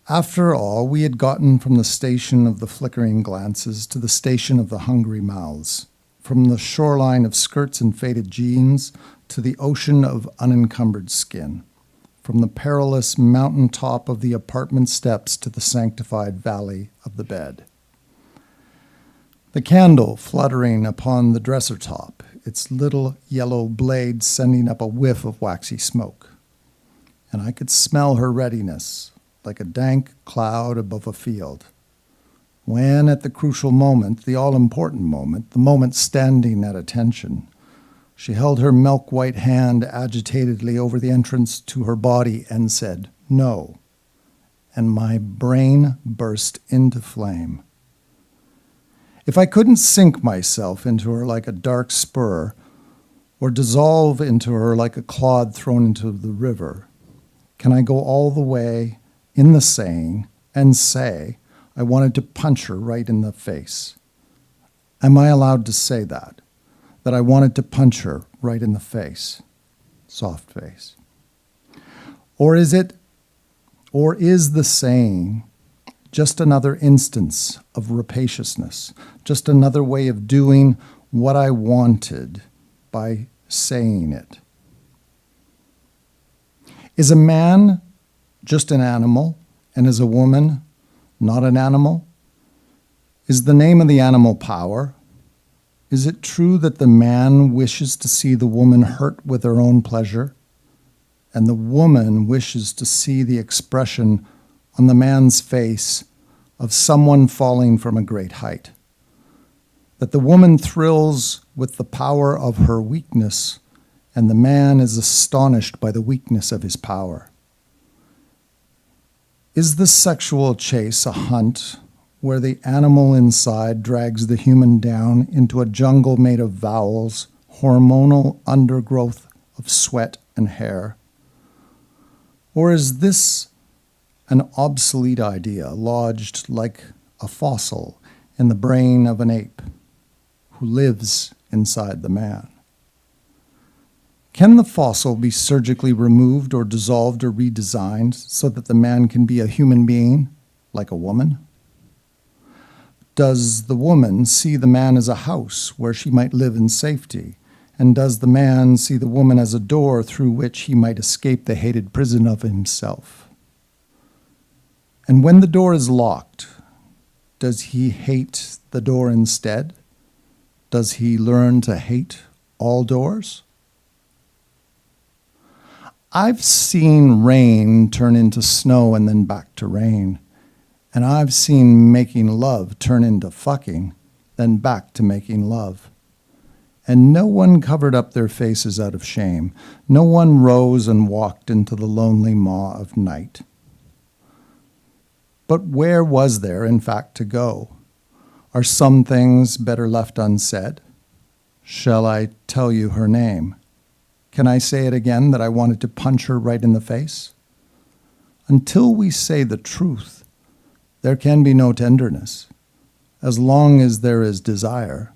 After all, we had gotten from the station of the flickering glances to the station of the hungry mouths, from the shoreline of skirts and faded jeans to the ocean of unencumbered skin, from the perilous mountain top of the apartment steps to the sanctified valley of the bed. The candle fluttering upon the dresser top, its little yellow blade sending up a whiff of waxy smoke. And I could smell her readiness, like a dank cloud above a field. When, at the crucial moment, the all-important moment, the moment standing at attention, she held her milk-white hand agitatedly over the entrance to her body and said, "No," and my brain burst into flame. If I couldn't sink myself into her like a dark spur, or dissolve into her like a clod thrown into the river, can I go all the way in the saying and say, I wanted to punch her right in the face? Am I allowed to say that? That I wanted to punch her right in the face? Soft face. Or is the saying just another instance of rapaciousness, just another way of doing what I wanted by saying it? Is a man just an animal, and is a woman not an animal? Is the name of the animal power? Is it true that the man wishes to see the woman hurt with her own pleasure, and the woman wishes to see the expression on the man's face of someone falling from a great height? That the woman thrills with the power of her weakness, and the man is astonished by the weakness of his power? Is the sexual chase a hunt where the animal inside drags the human down into a jungle made of vowels, hormonal undergrowth of sweat and hair? Or is this an obsolete idea lodged like a fossil in the brain of an ape who lives inside the man? Can the fossil be surgically removed or dissolved or redesigned so that the man can be a human being, like a woman? Does the woman see the man as a house where she might live in safety? And does the man see the woman as a door through which he might escape the hated prison of himself? And when the door is locked, does he hate the door instead? Does he learn to hate all doors? I've seen rain turn into snow and then back to rain. And I've seen making love turn into fucking, then back to making love. And no one covered up their faces out of shame. No one rose and walked into the lonely maw of night. But where was there, in fact, to go? Are some things better left unsaid? Shall I tell you her name? Can I say it again, that I wanted to punch her right in the face? Until we say the truth, there can be no tenderness. As long as there is desire,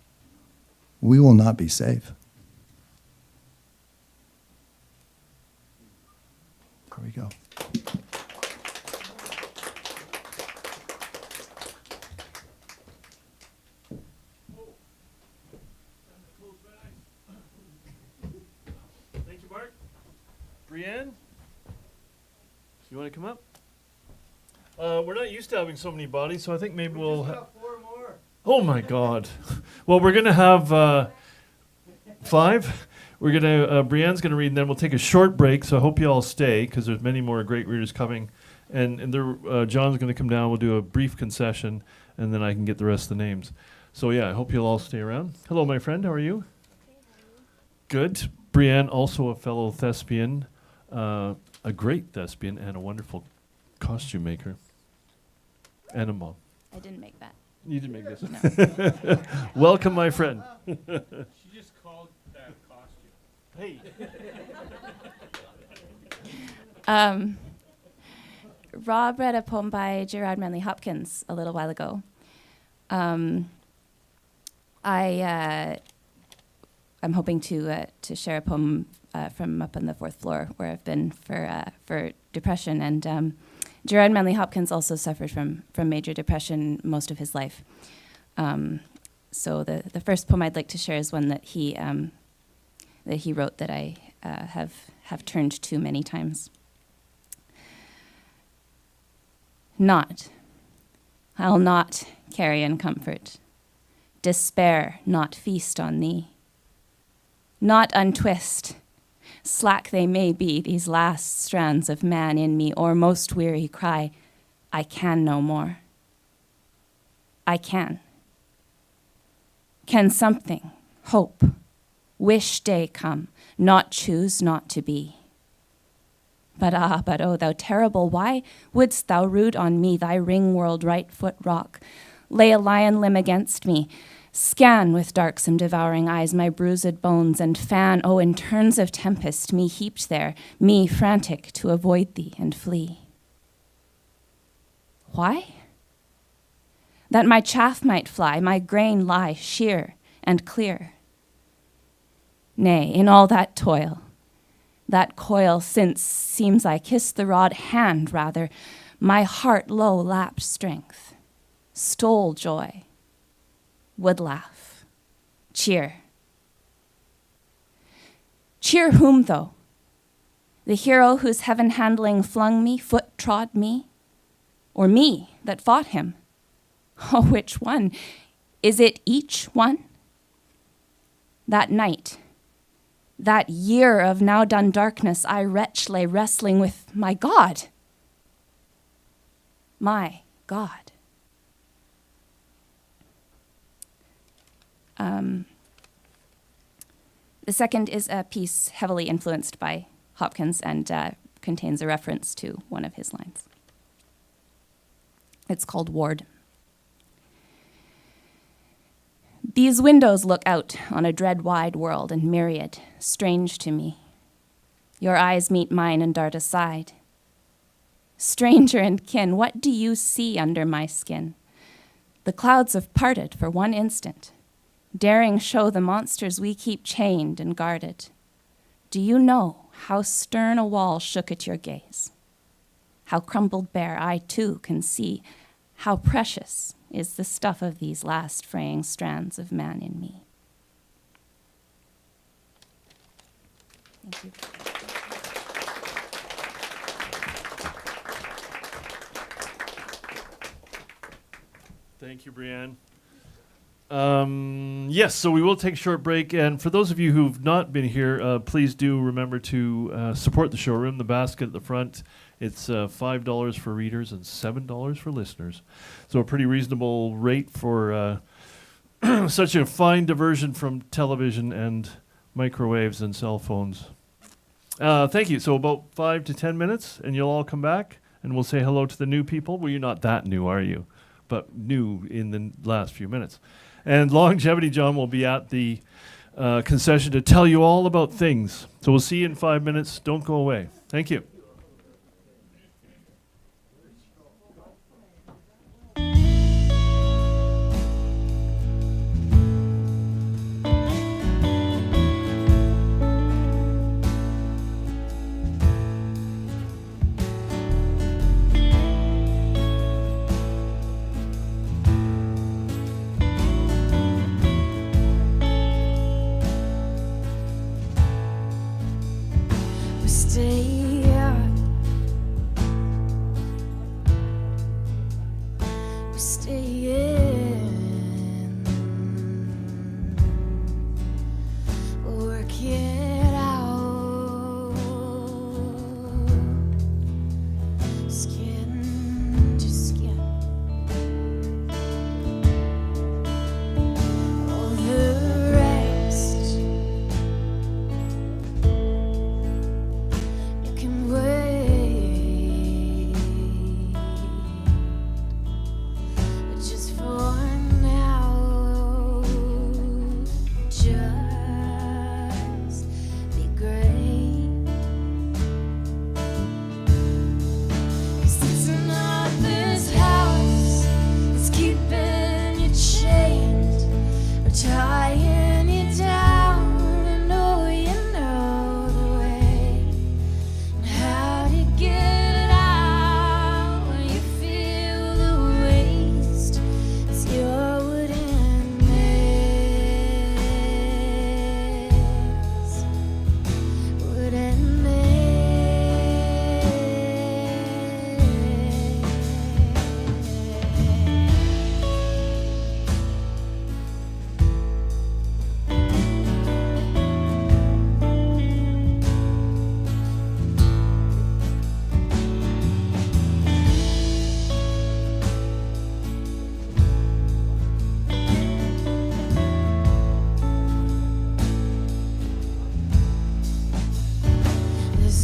we will not be safe. There we go. Thank you, Mark. Brienne, you want to come up? We're not used to having so many bodies, so I think maybe we'll. Oh my God! Well, we're gonna have 5. We're gonna Brienne's gonna read, and then we'll take a short break. So I hope you all stay because there's many more great readers coming, and John's gonna come down. We'll do a brief concession, and then I can get the rest of the names. So yeah, I hope you'll all stay around. Hello, my friend. How are you? Good. Brienne, also a fellow thespian, a great thespian, and a wonderful costume maker, and a mom. I didn't make that. You didn't make this. Welcome, my friend. She just called that costume. Hey. Rob read a poem by Gerard Manley Hopkins a little while ago. I'm hoping to share a poem from up on the 4th floor where I've been for depression, and Gerard Manley Hopkins also suffered from major depression most of his life. So the first poem I'd like to share is one that he wrote that I have turned to many times. I'll not carry in comfort, despair not feast on thee, not untwist, slack they may be, these last strands of man in me, or most weary cry, I can no more. I can. Can something, hope, wish day come, not choose not to be? But oh, thou terrible, why wouldst thou root on me thy ring-whirled right foot rock, lay a lion limb against me, scan with darksome devouring eyes my bruised bones, and fan, oh, in turns of tempest, me heaped there, me frantic to avoid thee and flee? Why? That my chaff might fly, my grain lie sheer and clear. Nay, in all that toil, that coil, since seems I kissed the rod hand rather, my heart low lapped strength, stole joy, would laugh, cheer. Cheer whom, though? The hero whose heaven handling flung me, foot trod me, or me that fought him? Oh, which one? Is it each one? That night, that year of now done darkness, I wretch lay wrestling with my God. My God. The second is a piece heavily influenced by Hopkins and contains a reference to one of his lines. It's called Ward. These windows look out on a dread wide world and myriad, strange to me. Your eyes meet mine and dart aside. Stranger and kin, what do you see under my skin? The clouds have parted for one instant, daring show the monsters we keep chained and guarded. Do you know how stern a wall shook at your gaze? How crumbled bare I too can see how precious is the stuff of these last fraying strands of man in me. Thank you. Thank you, Brienne. Yes, so we will take a short break. And for those of you who've not been here, please do remember to support the showroom. The basket at the front, it's $5 for readers and $7 for listeners. So a pretty reasonable rate for such a fine diversion from television and microwaves and cell phones. Thank you. So about 5 to 10 minutes, and you'll all come back, and we'll say hello to the new people. Well, you're not that new, are you? But new in the last few minutes. And Longevity John will be at the concession to tell you all about things. So we'll see you in 5 minutes. Don't go away. Thank you.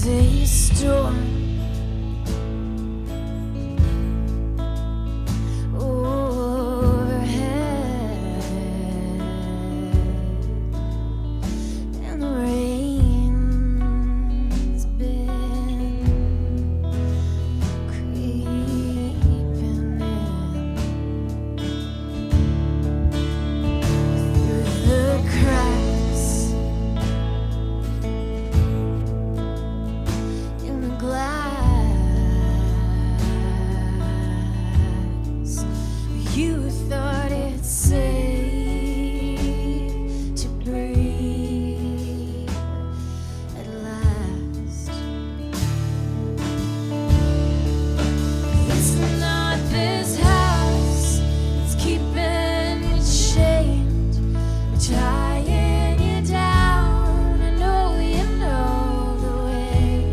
There's a storm overhead, and the rain's been creeping in through the cracks in the glass. You thought it's safe to breathe at last. It's not this house that's keeping you chained or tying you down. I know you know the way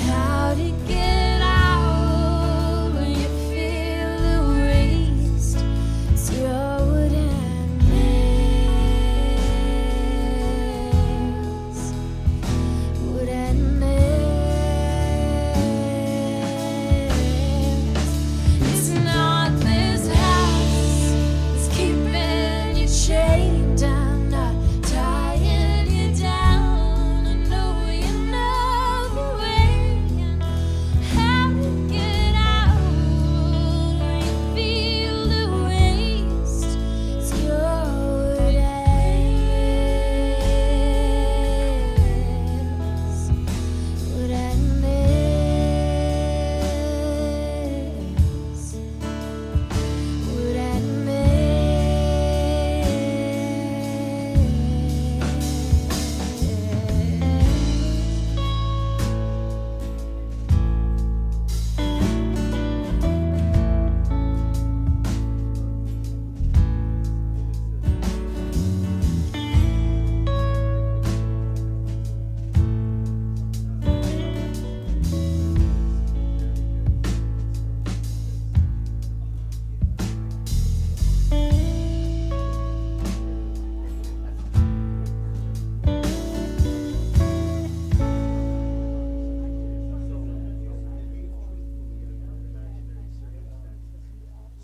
how to get out when you feel the waste. It's your wooden nails, wooden nails. It's not this house that's keeping you chained. I'm not tying you down. I know you know the way and how to get out when you feel the waste. It's your wooden nails, wooden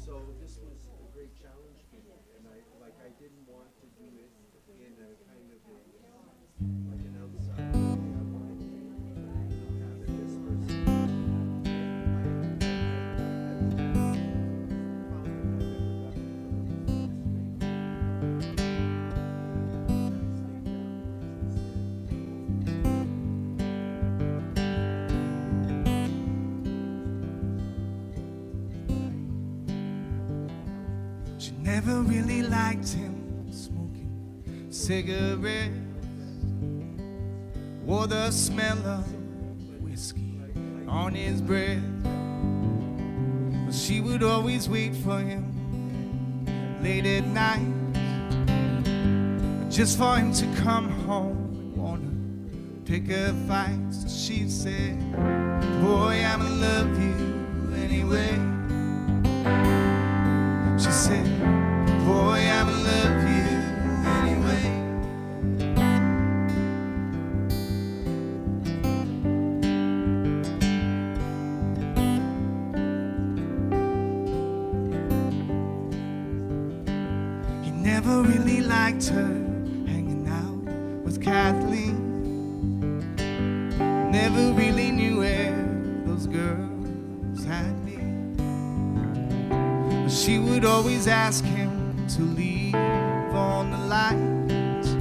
So this was a great challenge for me, and I didn't want to do it in a kind of like an outside way. I wanted to have this person. She never really liked him smoking cigarettes, wore the smell of whiskey on his breath. But she would always wait for him late at night, just for him to come home and wanna pick a fight. So she said, boy, I'ma love you anyway. She said, boy, I'ma love you anyway. He never really liked her hanging out with Kathleen. Never really knew where those girls had been. But she would always ask him to leave on the lights,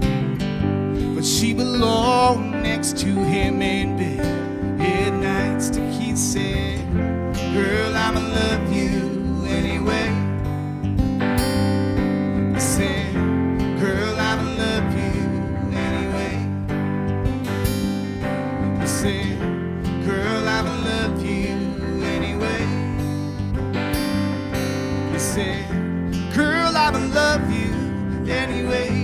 but she belonged next to him in bed at nights. He said, girl, I'ma love you anyway. He said, girl, I'ma love you anyway. He said, girl, I'ma love you anyway. He said, girl, I'ma love you anyway.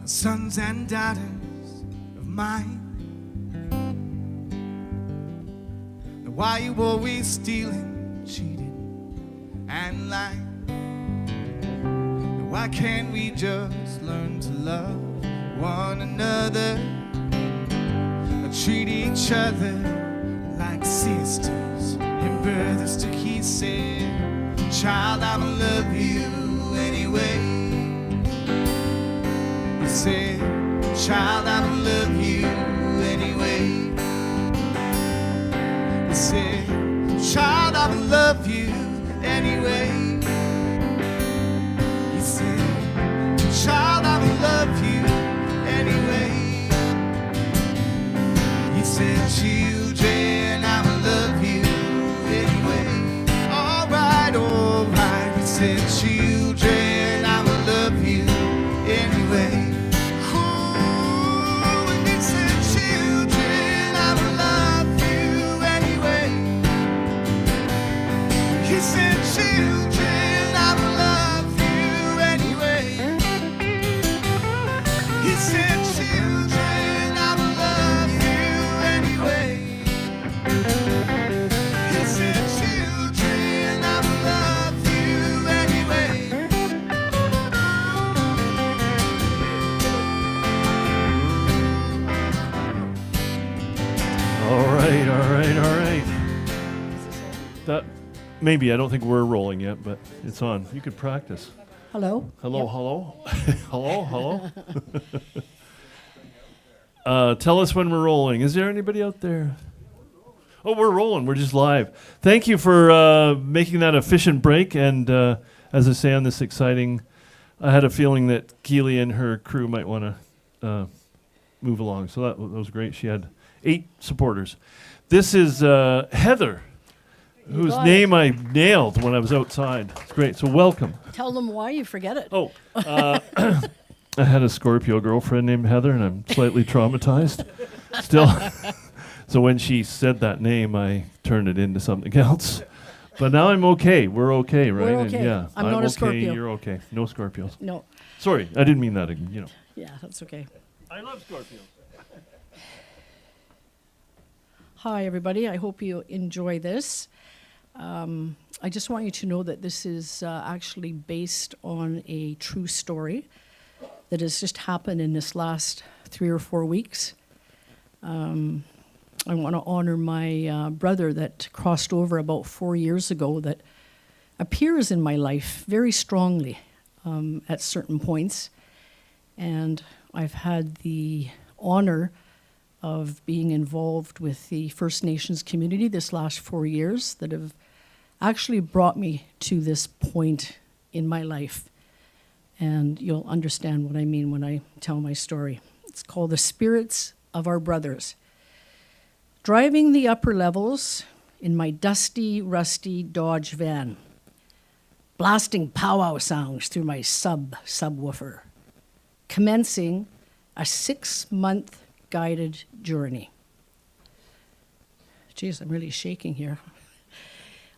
sons and daughters of mine. Now why you always stealing, cheating, and lying? Now why can't we just learn to love one another? Or treat each other like sisters and brothers too. He said, child, I'ma love you anyway. He said, child, I'ma love you anyway. He said, child, I'ma love you anyway. He said, child, I'ma love you anyway. He said, children, I'ma love you anyway. Alright, he said, children, I'ma love you anyway. Ooh, and he said, children, I'ma love you anyway. He said, children, I'ma love you anyway. He said, children, I'ma love you anyway. He said, children, I'ma love you anyway. All right. That maybe I don't think we're rolling yet, but it's on. You could practice. Hello? Hello. Tell us when we're rolling. Is there anybody out there? Oh, we're rolling. We're just live. Thank you for making that efficient break. And as I say on this exciting, I had a feeling that Keely and her crew might want to move along. So that was great. She had 8 supporters. This is Heather, whose name I nailed when I was outside. It's great. So welcome. Tell them why you forget it. Oh, I had a Scorpio girlfriend named Heather, and I'm slightly traumatized still. So when she said that name, I turned it into something else. But now I'm okay. We're okay, right? We're okay. And yeah, I'm not a okay. Scorpio. You're okay. No Scorpios. No. Sorry, I didn't mean that. Yeah, that's okay. I love Scorpios. Hi, everybody. I hope you enjoy this. I just want you to know that this is actually based on a true story that has just happened in this last 3 or 4 weeks. I want to honor my brother that crossed over about 4 years ago that appears in my life very strongly at certain points. And I've had the honor of being involved with the First Nations community this last 4 years that have actually brought me to this point in my life. And you'll understand what I mean when I tell my story. It's called The Spirits of Our Brothers. Driving the upper levels in my dusty, rusty Dodge van, blasting powwow sounds through my subwoofer, commencing a 6-month guided journey. Geez, I'm really shaking here.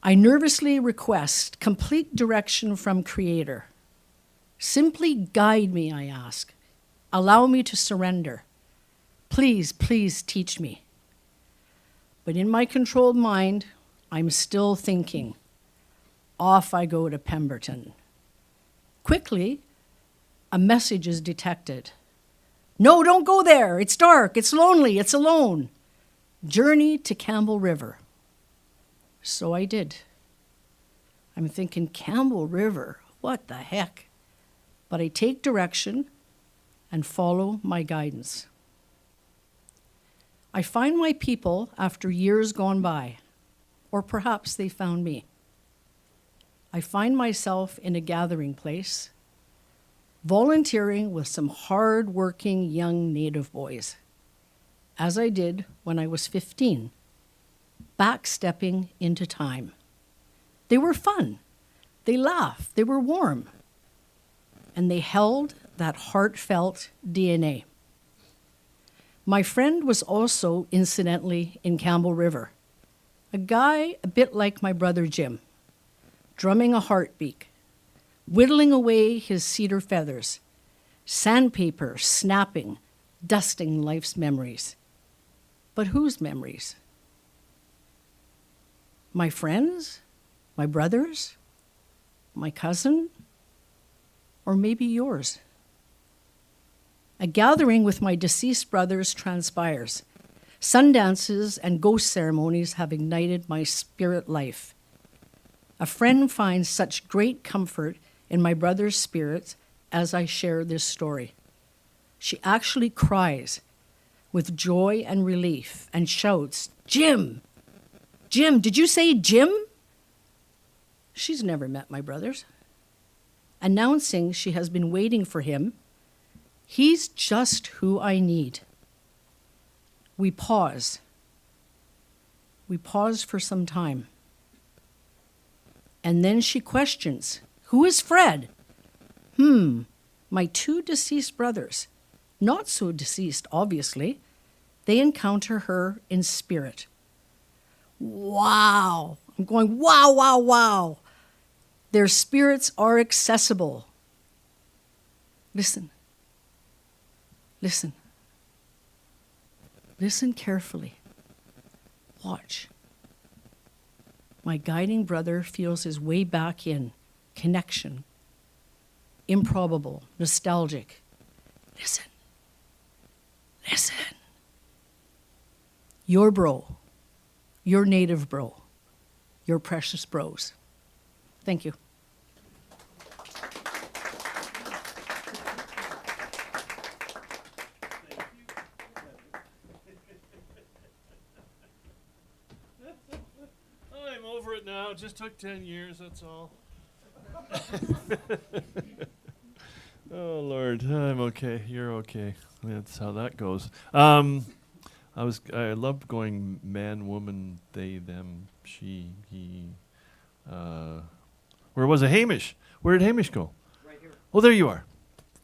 I nervously request complete direction from Creator. Simply guide me, I ask. Allow me to surrender. Please, please teach me. But in my controlled mind, I'm still thinking. Off I go to Pemberton. Quickly, a message is detected. No, don't go there. It's dark. It's lonely. It's alone. Journey to Campbell River. So I did. I'm thinking, Campbell River? What the heck? But I take direction and follow my guidance. I find my people after years gone by, or perhaps they found me. I find myself in a gathering place, volunteering with some hard-working young Native boys, as I did when I was 15, backstepping into time. They were fun. They laughed. They were warm. And they held that heartfelt DNA. My friend was also, incidentally, in Campbell River, a guy a bit like my brother Jim, drumming a heartbeat, whittling away his cedar feathers, Sandpaper snapping, dusting life's memories. But whose memories? My friends? My brothers? My cousin? Or maybe yours? A gathering with my deceased brothers transpires. Sundances and ghost ceremonies have ignited my spirit life. A friend finds such great comfort in my brother's spirits as I share this story. She actually cries with joy and relief and shouts, "Jim! Jim, did you say Jim?" She's never met my brothers. Announcing she has been waiting for him. He's just who I need. We pause. We pause for some time. And then she questions, "Who is Fred?" My 2 deceased brothers. Not so deceased, obviously. They encounter her in spirit. Wow. I'm going, wow, wow, wow. Their spirits are accessible. Listen. Listen. Listen carefully. Watch. My guiding brother feels his way back in. Connection. Improbable. Nostalgic. Listen. Listen. Your bro. Your native bro. Your precious bros. Thank you. I'm over it now. It just took 10 years, that's all. Oh, Lord. I'm okay. You're okay. That's how that goes. I loved going man, woman, they, them, she, he. Where was it? Hamish. Where did Hamish go? Right here. Oh, there you are.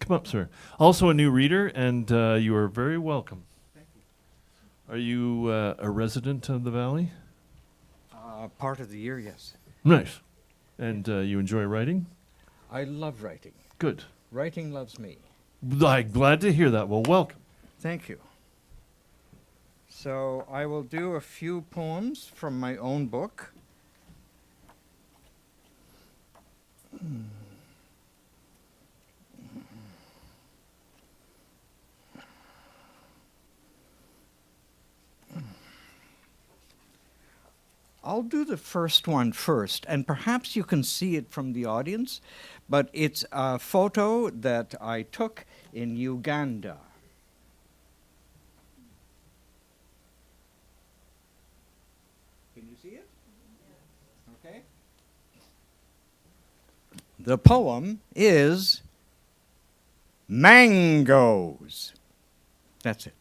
Come up, sir. Also a new reader, and you are very welcome. Thank you. Are you a resident of the Valley? Part of the year, yes. Nice. And you enjoy writing? I love writing. Good. Writing loves me. I'm glad to hear that. Well, welcome. Thank you. So I will do a few poems from my own book. I'll do the first one first, and perhaps you can see it from the audience, but it's a photo that I took in Uganda. Can you see it? Okay. The poem is Mangoes. That's it.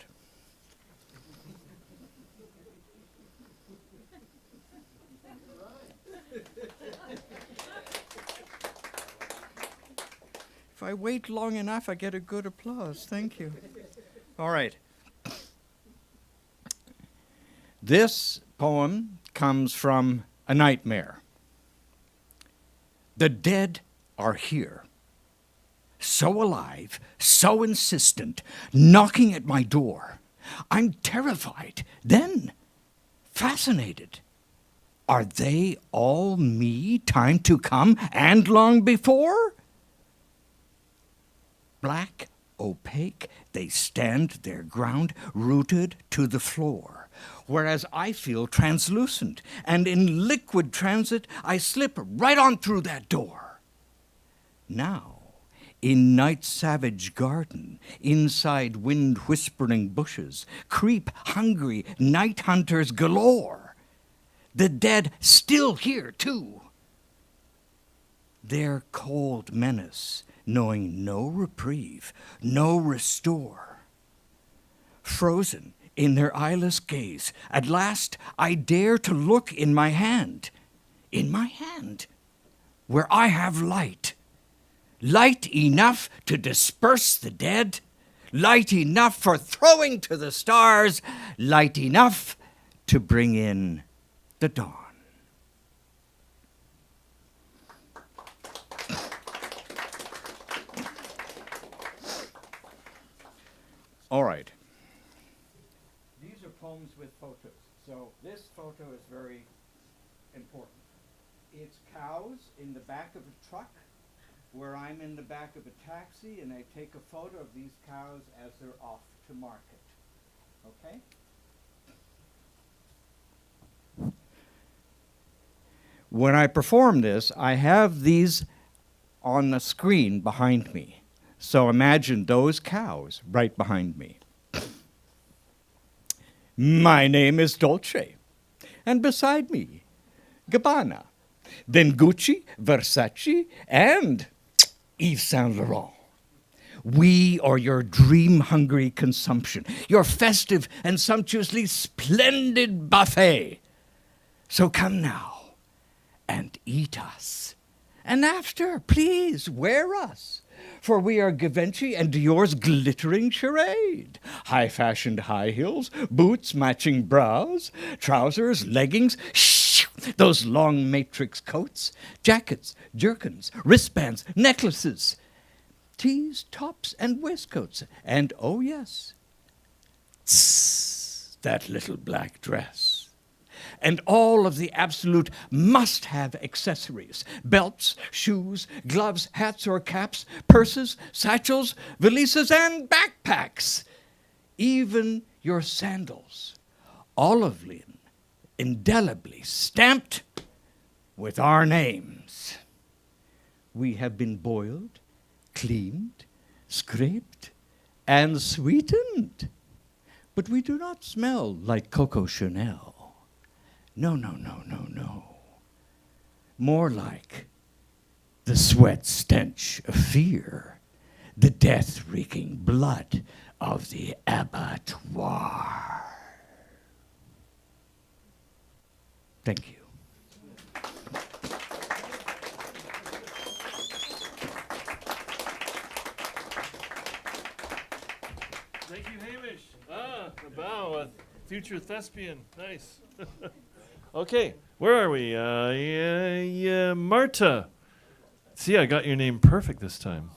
If I wait long enough, I get a good applause. Thank you. All right. This poem comes from a nightmare. The dead are here. So alive, so insistent, knocking at my door. I'm terrified, then fascinated. Are they all me, time to come, and long before? Black, opaque, they stand their ground, rooted to the floor, whereas I feel translucent, and in liquid transit, I slip right on through that door. Now, in night's savage garden, inside wind-whispering bushes, creep hungry night hunters galore. The dead still here, too. Their cold menace, knowing no reprieve, no restore. Frozen in their eyeless gaze, at last I dare to look in my hand, where I have light. Light enough to disperse the dead, light enough for throwing to the stars, light enough to bring in the dawn. All right. These are poems with photos. So this photo is very important. It's cows in the back of a truck where I'm in the back of a taxi and I take a photo of these cows as they're off to market. Okay? When I perform this, I have these on the screen behind me. So imagine those cows right behind me. My name is Dolce, and beside me, Gabbana, then Gucci, Versace, and Yves Saint Laurent. We are your dream-hungry consumption, your festive and sumptuously splendid buffet. So come now and eat us. And after, please, wear us. For we are Givenchy and Dior's glittering charade. High-fashioned high heels, boots matching brows, trousers, leggings, those long matrix coats, jackets, jerkins, wristbands, necklaces, tees, tops, and waistcoats. And, oh yes, that little black dress. And all of the absolute must-have accessories, belts, shoes, gloves, hats or caps, purses, satchels, valises, and backpacks. Even your sandals, olive-lean, indelibly stamped with our names. We have been boiled, cleaned, scraped, and sweetened. But we do not smell like Coco Chanel. No, no, no, no, no. More like the sweat stench of fear, the death-reeking blood of the abattoir. Thank you. Thank you, Hamish. A bow, a future thespian. Nice. Okay, where are we? Marta. See, I got your name perfect this time.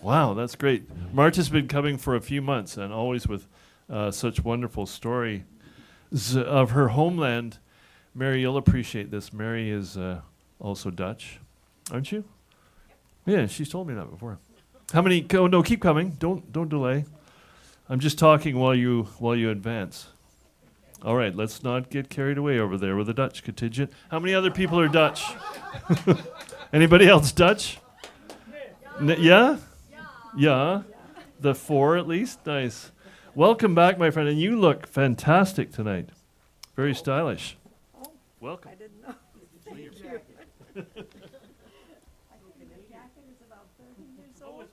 Wow, that's great. Marta's been coming for a few months and always with such wonderful stories of her homeland. Mary, you'll appreciate this. Mary is also Dutch, aren't you? Yeah, she's told me that before. How many? Oh no, keep coming. Don't delay. I'm just talking while you advance. All right, let's not get carried away over there with the Dutch contingent. How many other people are Dutch? Anybody else Dutch? Yeah? Yeah. The 4 at least? Nice. Welcome back, my friend. And you look fantastic tonight. Very stylish. Welcome. I didn't know. Thank you. The jacket is about 30 years old.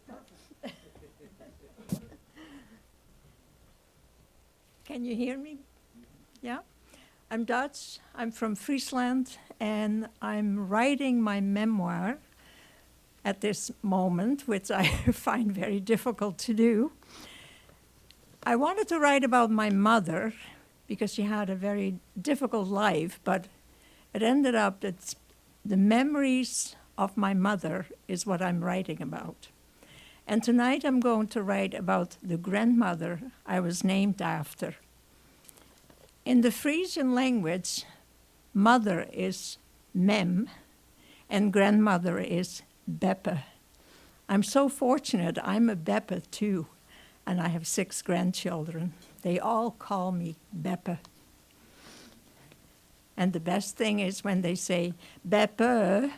Can you hear me? Yeah? I'm Dutch. I'm from Friesland, and I'm writing my memoir at this moment, which I find very difficult to do. I wanted to write about my mother because she had a very difficult life, but it ended up that the memories of my mother is what I'm writing about. And tonight I'm going to write about the grandmother I was named after. In the Frisian language, mother is mem and grandmother is beppe. I'm so fortunate, I'm a beppe too, and I have 6 grandchildren. They all call me beppe. And the best thing is when they say beppe.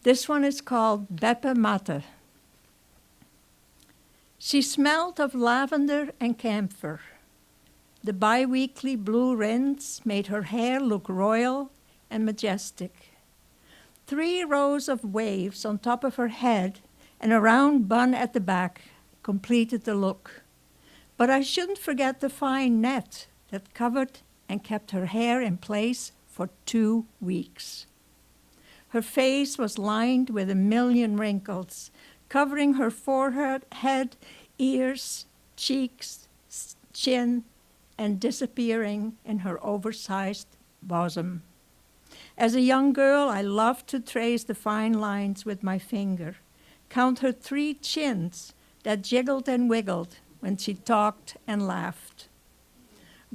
This one is called Beppe Matte. She smelled of lavender and camphor. The bi-weekly blue rinse made her hair look royal and majestic. 3 rows of waves on top of her head and a round bun at the back completed the look. But I shouldn't forget the fine net that covered and kept her hair in place for 2 weeks. Her face was lined with a million wrinkles, covering her forehead, head, ears, cheeks, chin, and disappearing in her oversized bosom. As a young girl, I loved to trace the fine lines with my finger, count her 3 chins, that jiggled and wiggled when she talked and laughed.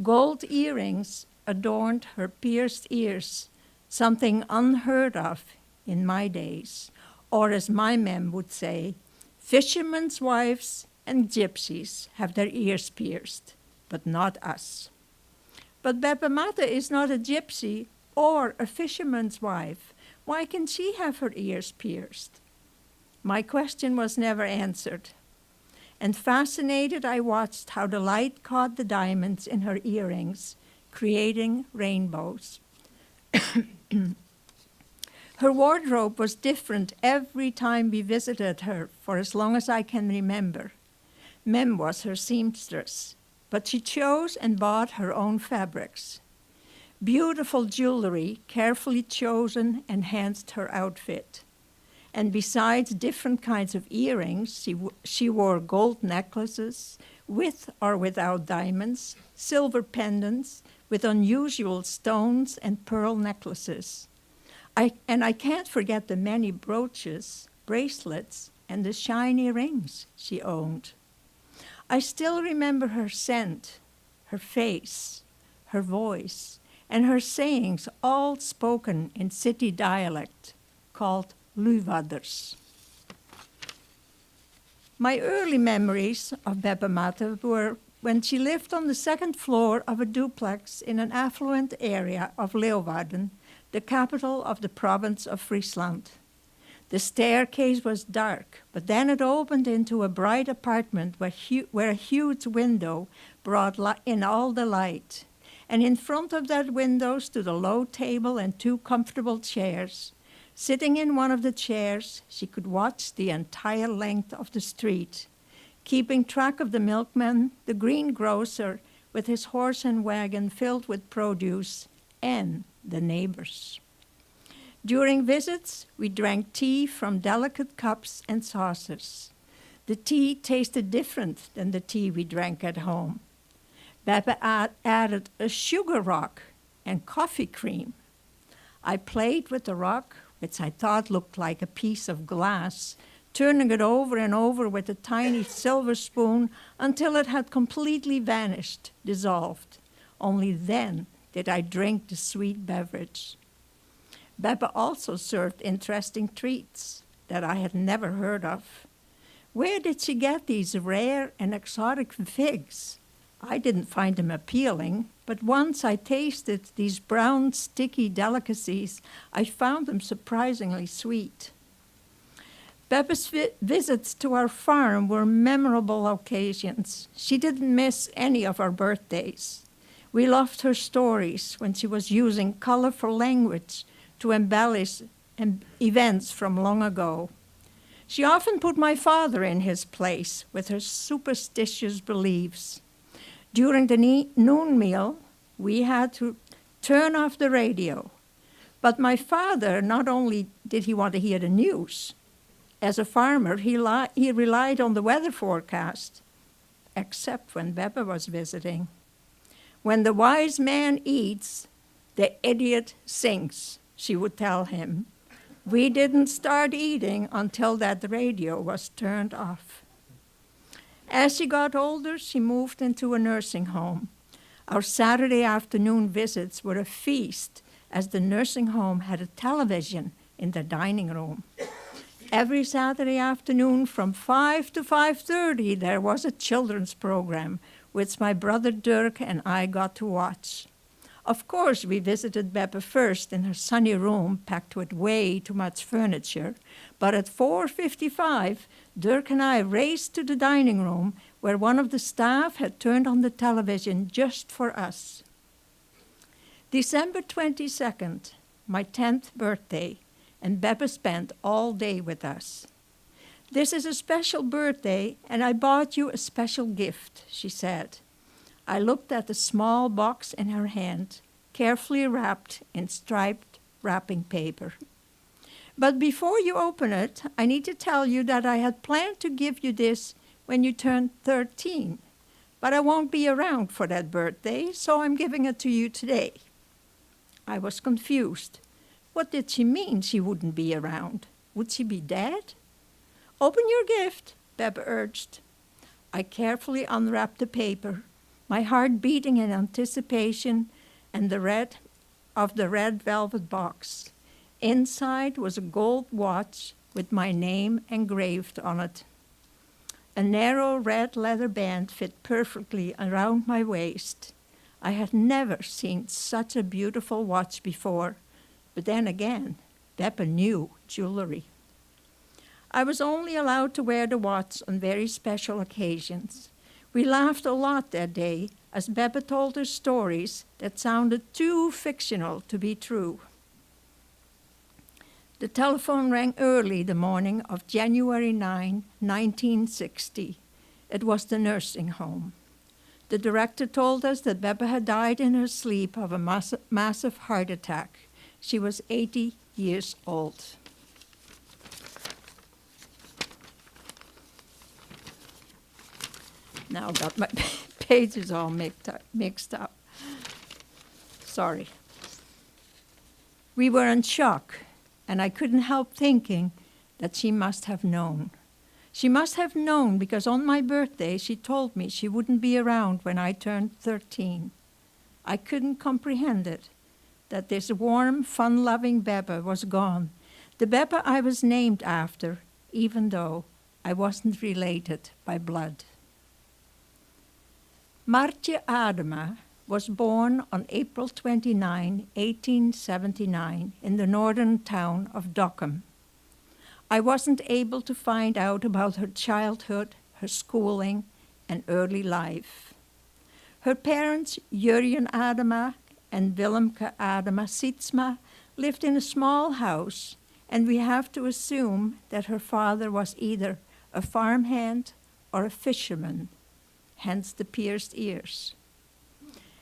Gold earrings adorned her pierced ears, something unheard of in my days, or as my mem would say, fishermen's wives and gypsies have their ears pierced, but not us. But Beppa Mata is not a gypsy or a fisherman's wife. Why can she have her ears pierced? My question was never answered. And fascinated, I watched how the light caught the diamonds in her earrings, creating rainbows. Her wardrobe was different every time we visited her for as long as I can remember. Mem was her seamstress, but she chose and bought her own fabrics. Beautiful jewelry, carefully chosen, enhanced her outfit. And besides different kinds of earrings, she wore gold necklaces with or without diamonds, silver pendants with unusual stones and pearl necklaces. I can't forget the many brooches, bracelets, and the shiny rings she owned. I still remember her scent, her face, her voice, and her sayings, all spoken in city dialect called Luvadders. My early memories of Beppa Mata were when she lived on the second floor of a duplex in an affluent area of Leeuwarden, the capital of the province of Friesland. The staircase was dark, but then it opened into a bright apartment where a huge window brought in all the light. And in front of that window stood a low table and 2 comfortable chairs. Sitting in one of the chairs, she could watch the entire length of the street, keeping track of the milkman, the greengrocer with his horse and wagon filled with produce, and the neighbors. During visits, we drank tea from delicate cups and saucers. The tea tasted different than the tea we drank at home. Beppa added a sugar rock and coffee cream. I played with the rock, which I thought looked like a piece of glass, turning it over and over with a tiny silver spoon until it had completely vanished, dissolved. Only then did I drink the sweet beverage. Beppa also served interesting treats that I had never heard of. Where did she get these rare and exotic figs? I didn't find them appealing, but once I tasted these brown, sticky delicacies, I found them surprisingly sweet. Beppa's visits to our farm were memorable occasions. She didn't miss any of our birthdays. We loved her stories when she was using colorful language to embellish events from long ago. She often put my father in his place with her superstitious beliefs. During the noon meal, we had to turn off the radio. But my father, not only did he want to hear the news, as a farmer, he relied on the weather forecast, except when Beppa was visiting. When the wise man eats, the idiot sings, she would tell him. We didn't start eating until that radio was turned off. As she got older, she moved into a nursing home. Our Saturday afternoon visits were a feast, as the nursing home had a television in the dining room. Every Saturday afternoon from 5 to 5:30, there was a children's program, which my brother Dirk and I got to watch. Of course, we visited Beppa first in her sunny room, packed with way too much furniture, but at 4:55, Dirk and I raced to the dining room, where one of the staff had turned on the television just for us. December 22nd, my 10th birthday, and Beppa spent all day with us. This is a special birthday, and I bought you a special gift, she said. I looked at the small box in her hand, carefully wrapped in striped wrapping paper. But before you open it, I need to tell you that I had planned to give you this when you turn 13, but I won't be around for that birthday, so I'm giving it to you today. I was confused. What did she mean she wouldn't be around? Would she be dead? Open your gift, Beba urged. I carefully unwrapped the paper, my heart beating in anticipation and the red velvet box. Inside was a gold watch with my name engraved on it. A narrow red leather band fit perfectly around my waist. I had never seen such a beautiful watch before, but then again, Beba knew jewelry. I was only allowed to wear the watch on very special occasions. We laughed a lot that day as Beba told her stories that sounded too fictional to be true. The telephone rang early the morning of January 9, 1960. It was the nursing home. The director told us that Beba had died in her sleep of a massive heart attack. She was 80 years old. Now I've got my pages all mixed up. Sorry. We were in shock, and I couldn't help thinking that she must have known. She must have known because on my birthday she told me she wouldn't be around when I turned 13. I couldn't comprehend it, that this warm, fun-loving Beba was gone, the Beba I was named after, even though I wasn't related by blood. Martje Adema was born on April 29, 1879, in the northern town of Dokkum. I wasn't able to find out about her childhood, her schooling, and early life. Her parents, Jurjen Adema and Willemke Adema Sietsma, lived in a small house, and we have to assume that her father was either a farmhand or a fisherman, hence the pierced ears.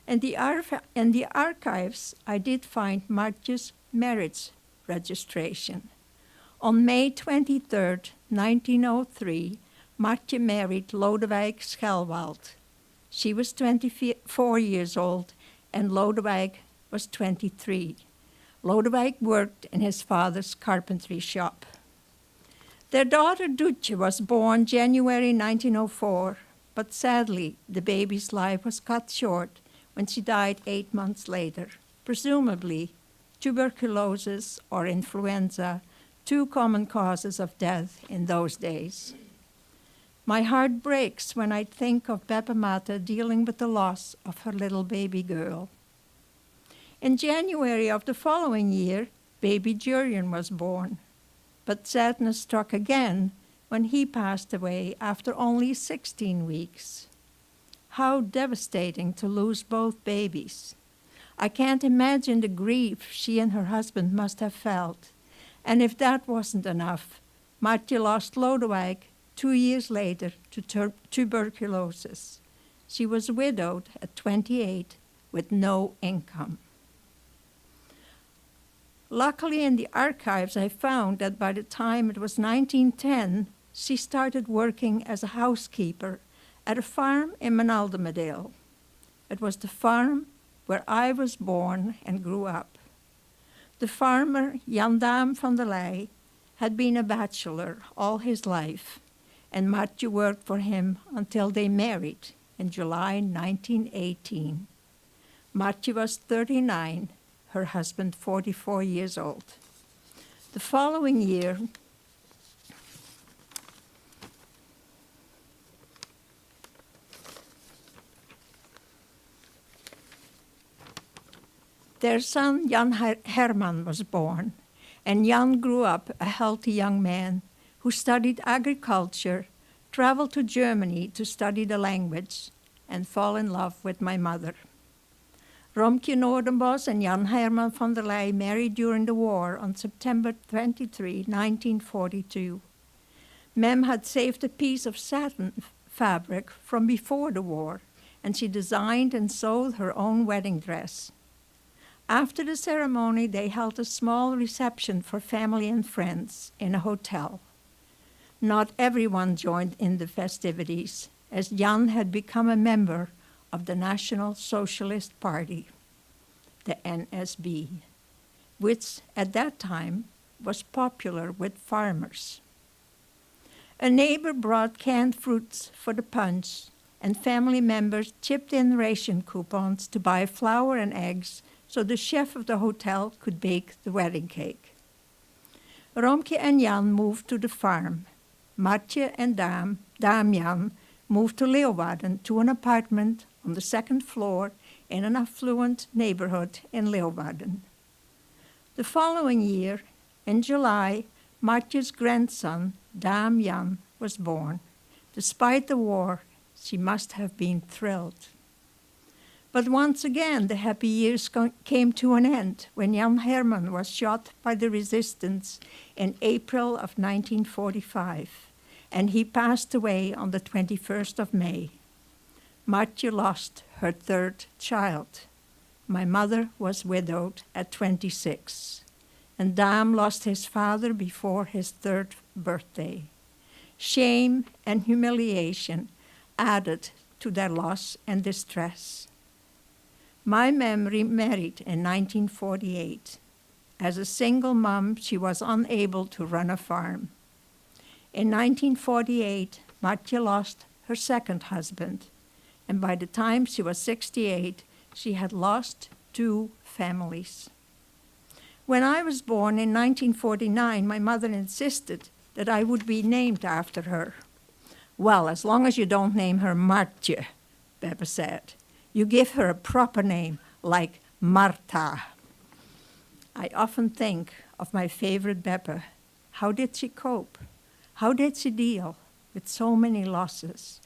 In the archives, I did find Martje's marriage registration. On May 23, 1903, Martje married Lodewijk Schelwald. She was 24 years old, and Lodewijk was 23. Lodewijk worked in his father's carpentry shop. Their daughter Doetje was born January 1904, but sadly, the baby's life was cut short when she died 8 months later, presumably tuberculosis or influenza, two common causes of death in those days. My heart breaks when I think of Beba Mata dealing with the loss of her little baby girl. In January of the following year, baby Jurjen was born, but sadness struck again when he passed away after only 16 weeks. How devastating to lose both babies. I can't imagine the grief she and her husband must have felt. And if that wasn't enough, Martje lost Lodewijk 2 years later to tuberculosis. She was widowed at 28 with no income. Luckily, in the archives, I found that by the time it was 1910, she started working as a housekeeper at a farm in Manaldemedale. It was the farm where I was born and grew up. The farmer, Jan Daam van der Leij, had been a bachelor all his life, and Martje worked for him until they married in July 1918. Martje was 39, her husband 44 years old. The following year, their son Jan Herman was born, and Jan grew up a healthy young man who studied agriculture, traveled to Germany to study the language, and fall in love with my mother. Romke Noordenbos and Jan Herman van der Leij married during the war on September 23, 1942. Mem had saved a piece of satin fabric from before the war, and she designed and sewed her own wedding dress. After the ceremony, they held a small reception for family and friends in a hotel. Not everyone joined in the festivities, as Jan had become a member of the National Socialist Party, the NSB, which at that time was popular with farmers. A neighbor brought canned fruits for the punch, and family members chipped in ration coupons to buy flour and eggs so the chef of the hotel could bake the wedding cake. Romke and Jan moved to the farm. Martje and Damian moved to Leeuwarden to an apartment on the second floor in an affluent neighborhood in Leeuwarden. The following year, in July, Martje's grandson, Damian, was born. Despite the war, she must have been thrilled. But once again, the happy years came to an end when Jan Herman was shot by the resistance in April of 1945, and he passed away on the 21st of May. Martje lost her third child. My mother was widowed at 26, and Dam lost his father before his third birthday. Shame and humiliation added to their loss and distress. My memory married in 1948. As a single mom, she was unable to run a farm. In 1948, Martje lost her second husband, and by the time she was 68, she had lost 2 families. When I was born in 1949, my mother insisted that I would be named after her. Well, as long as you don't name her Martje, Peppa said. You give her a proper name, like Marta. I often think of my favorite Beppe. How did she cope? How did she deal with so many losses?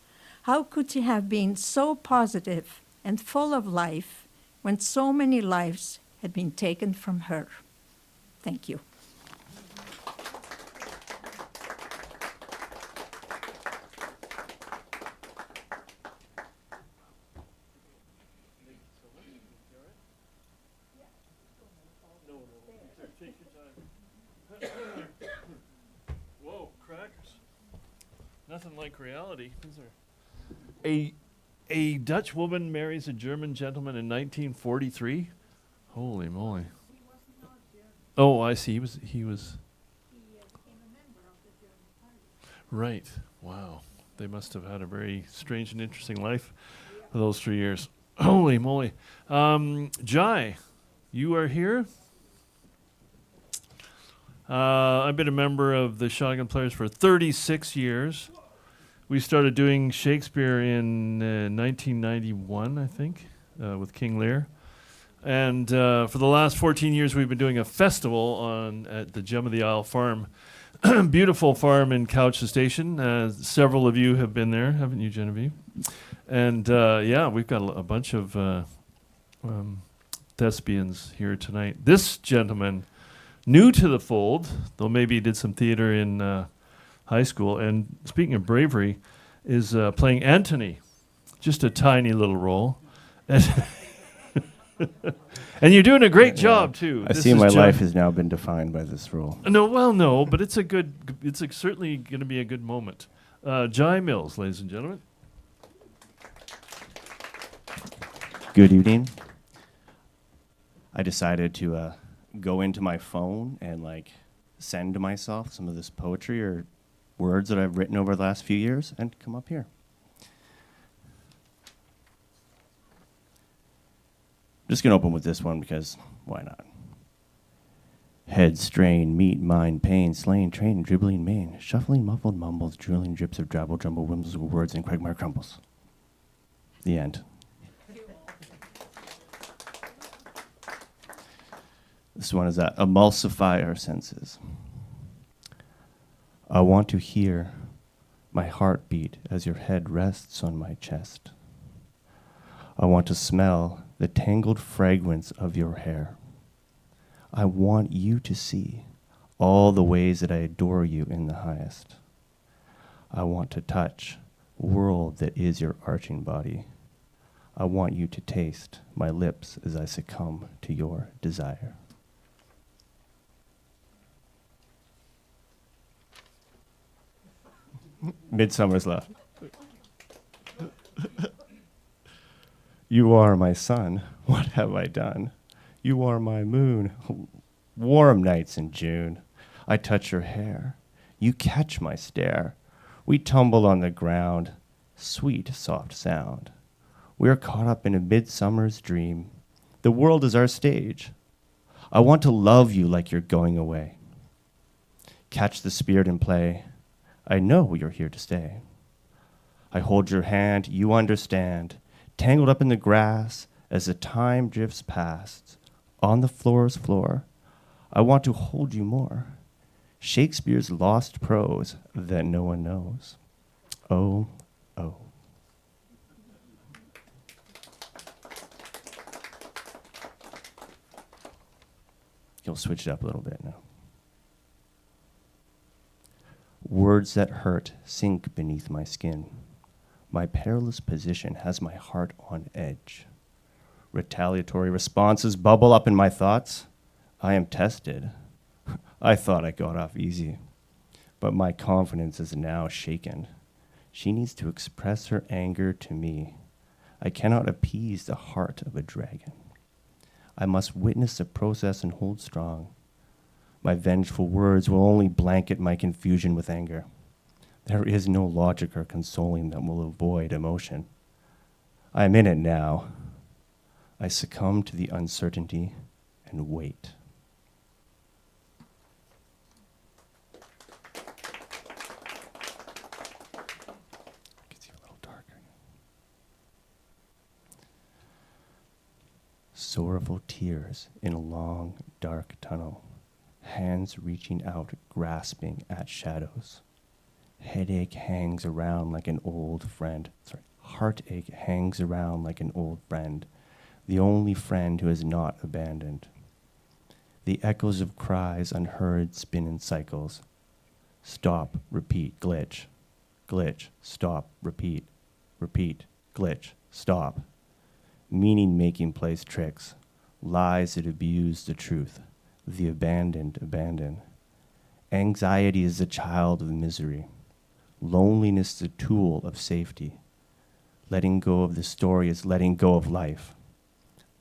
How could she have been so positive and full of life when so many lives had been taken from her? Thank you. Whoa, crackers. Nothing like reality, is there? A Dutch woman marries a German gentleman in 1943? Holy moly. Oh, I see. He was became a member of the German party. Right. Wow. They must have had a very strange and interesting life for those 3 years. Holy moly. Jai, you are here? I've been a member of the Shotgun Players for 36 years. We started doing Shakespeare in 1991, I think, with King Lear. And for the last 14 years, we've been doing a festival at the Gem of the Isle farm. Beautiful farm in Couch Station. Several of you have been there, haven't you, Genevieve? And yeah, we've got a bunch of thespians here tonight. This gentleman, new to the fold, though maybe he did some theater in high school, and speaking of bravery, is playing Antony. Just a tiny little role. And you're doing a great job, too. I see my life has now been defined by this role. No, but it's certainly going to be a good moment. Jai Mills, ladies and gentlemen. Good evening. I decided to go into my phone and send to myself some of this poetry or words that I've written over the last few years and come up here. I'm just going to open with this one because why not? Head strain, meat, mind, pain, slain, train, dribbling mane, shuffling, muffled mumbles, drooling drips of drabble, jumble, whimbles of words, and quagmire crumbles. The end. This one is that emulsify our senses. I want to hear my heartbeat as your head rests on my chest. I want to smell the tangled fragrance of your hair. I want you to see all the ways that I adore you in the highest. I want to touch world that is your arching body. I want you to taste my lips as I succumb to your desire. Midsummer's Love. You are my sun, what have I done? You are my moon, warm nights in June. I touch your hair, you catch my stare. We tumble on the ground, sweet, soft sound. We are caught up in a midsummer's dream. The world is our stage. I want to love you like you're going away. Catch the spirit in play. I know you're here to stay. I hold your hand, you understand, tangled up in the grass as the time drifts past. On the floor's floor, I want to hold you more. Shakespeare's lost prose that no one knows. Oh, oh. You'll switch it up a little bit now. Words that hurt sink beneath my skin. My perilous position has my heart on edge. Retaliatory responses bubble up in my thoughts. I am tested. I thought I got off easy, but my confidence is now shaken. She needs to express her anger to me. I cannot appease the heart of a dragon. I must witness the process and hold strong. My vengeful words will only blanket my confusion with anger. There is no logic or consoling that will avoid emotion. I am in it now. I succumb to the uncertainty and wait. Gets you a little darker. Sorrowful tears in a long, dark tunnel. Hands reaching out, grasping at shadows. Headache hangs around like an old friend. Heartache hangs around like an old friend, the only friend who has not abandoned. The echoes of cries unheard spin in cycles. Stop, repeat, glitch. Glitch, stop, repeat. Repeat, glitch, stop. Meaning-making plays tricks. Lies that abuse the truth. The abandoned abandon. Anxiety is the child of misery. Loneliness is the tool of safety. Letting go of the story is letting go of life.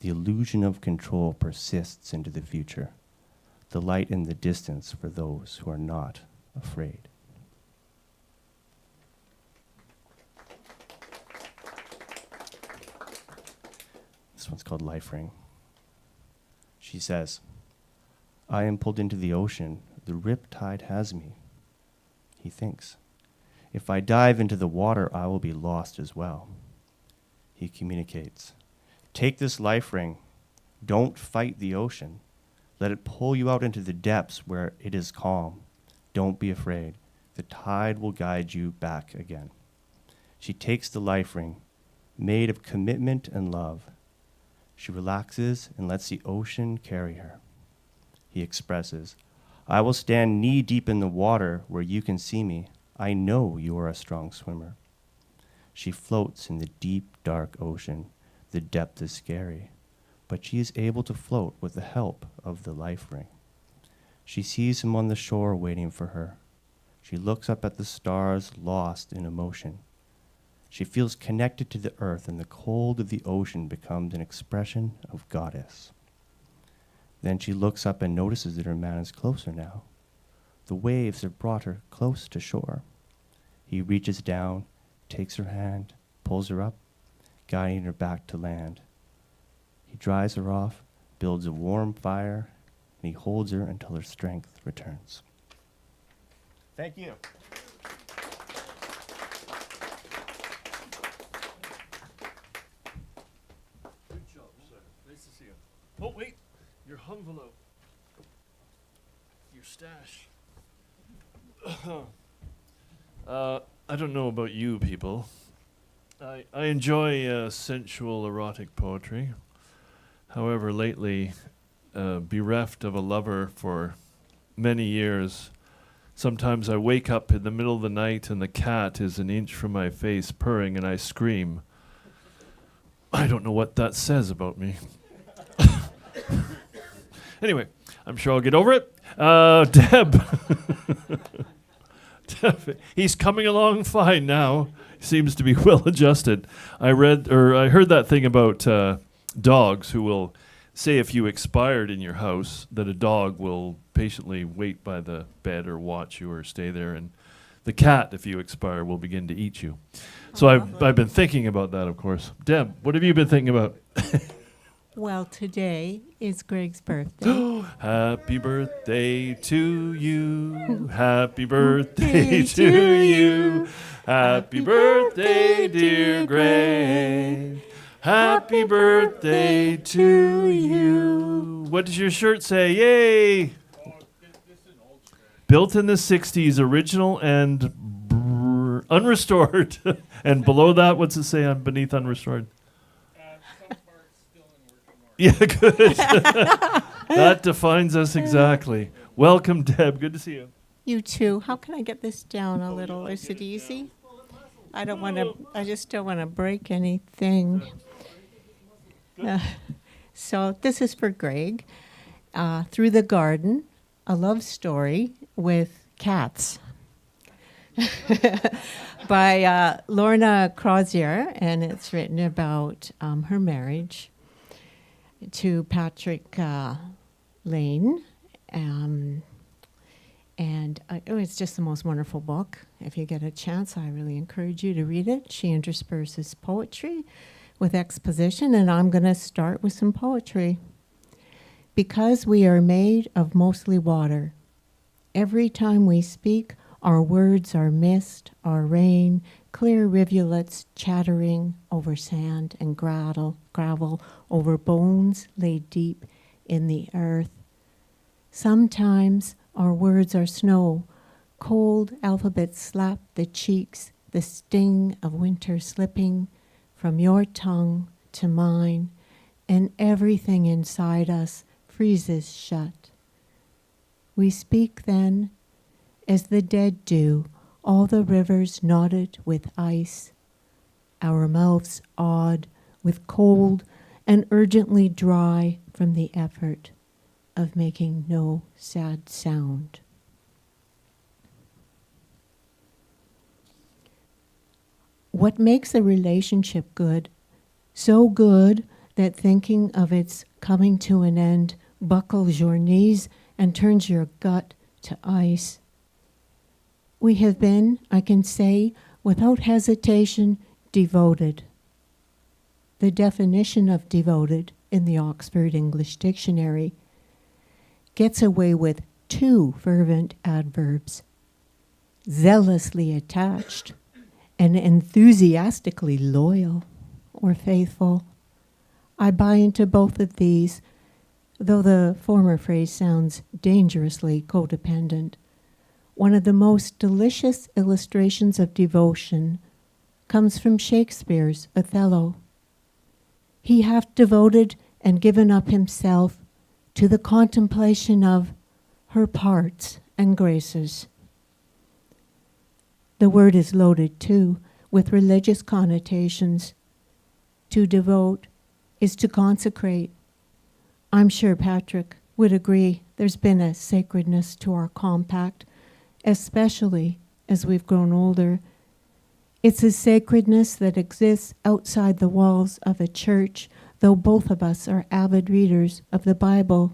The illusion of control persists into the future. The light in the distance for those who are not afraid. This one's called Life Ring. She says, I am pulled into the ocean. The riptide has me. He thinks, if I dive into the water, I will be lost as well. He communicates, take this life ring. Don't fight the ocean. Let it pull you out into the depths where it is calm. Don't be afraid. The tide will guide you back again. She takes the life ring, made of commitment and love. She relaxes and lets the ocean carry her. He expresses, I will stand knee-deep in the water where you can see me. I know you are a strong swimmer. She floats in the deep, dark ocean. The depth is scary, but she is able to float with the help of the life ring. She sees him on the shore waiting for her. She looks up at the stars, lost in emotion. She feels connected to the earth, and the cold of the ocean becomes an expression of goddess. Then she looks up and notices that her man is closer now. The waves have brought her close to shore. He reaches down, takes her hand, pulls her up, guiding her back to land. He dries her off, builds a warm fire, and he holds her until her strength returns. Thank you. Good job, sir. Nice to see you. Oh, wait. Your envelope. Your stash. I don't know about you people. I enjoy sensual erotic poetry. However, lately, bereft of a lover for many years, sometimes I wake up in the middle of the night and the cat is an inch from my face purring and I scream. I don't know what that says about me. Anyway, I'm sure I'll get over it. Deb. Deb. He's coming along fine now. Seems to be well adjusted. I heard that thing about dogs who will say if you expired in your house that a dog will patiently wait by the bed or watch you or stay there. And The cat, if you expire, will begin to eat you. So I've been thinking about that, of course. Deb, what have you been thinking about? Well, today is Greg's birthday. Happy birthday to you. Happy birthday to you. Happy birthday, dear Greg. Happy birthday to you. What does your shirt say? Yay! Built in the 60s, original and unrestored. And below that, what's it say on beneath unrestored? Yeah, good. That defines us exactly. Welcome, Deb. Good to see you. You too. How can I get this down a little? Is it easy? I don't want to. I just don't want to break anything. So this is for Greg. Through the Garden, a love story with cats. By Lorna Crozier, and it's written about her marriage to Patrick Lane. It's just the most wonderful book. If you get a chance, I really encourage you to read it. She intersperses poetry with exposition, and I'm going to start with some poetry. Because we are made of mostly water, every time we speak, our words are mist, our rain, clear rivulets chattering over sand and gravel over bones laid deep in the earth. Sometimes our words are snow, cold alphabets slap the cheeks, the sting of winter slipping from your tongue to mine, and everything inside us freezes shut. We speak then, as the dead do, all the rivers knotted with ice, our mouths awed with cold and urgently dry from the effort of making no sad sound. What makes a relationship good? So good that thinking of its coming to an end buckles your knees and turns your gut to ice. We have been, I can say, without hesitation, devoted. The definition of devoted in the Oxford English Dictionary gets away with two fervent adverbs: zealously attached and enthusiastically loyal or faithful. I buy into both of these, though the former phrase sounds dangerously codependent. One of the most delicious illustrations of devotion comes from Shakespeare's Othello. He hath devoted and given up himself to the contemplation of her parts and graces. The word is loaded, too, with religious connotations. To devote is to consecrate. I'm sure Patrick would agree there's been a sacredness to our compact, especially as we've grown older. It's a sacredness that exists outside the walls of a church, though both of us are avid readers of the Bible.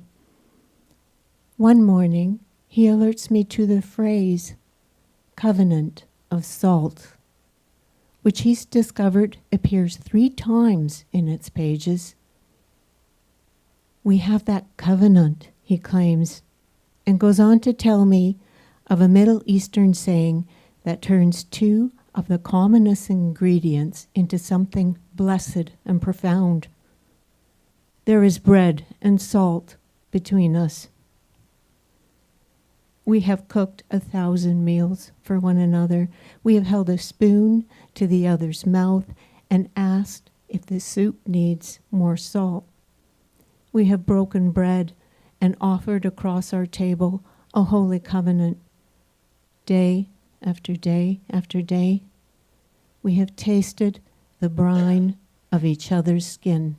One morning, he alerts me to the phrase, covenant of salt, which he's discovered appears 3 times in its pages. We have that covenant, he claims, and goes on to tell me of a Middle Eastern saying that turns 2 of the commonest ingredients into something blessed and profound. There is bread and salt between us. We have cooked 1,000 meals for one another. We have held a spoon to the other's mouth and asked if the soup needs more salt. We have broken bread and offered across our table a holy covenant. Day after day after day, we have tasted the brine of each other's skin.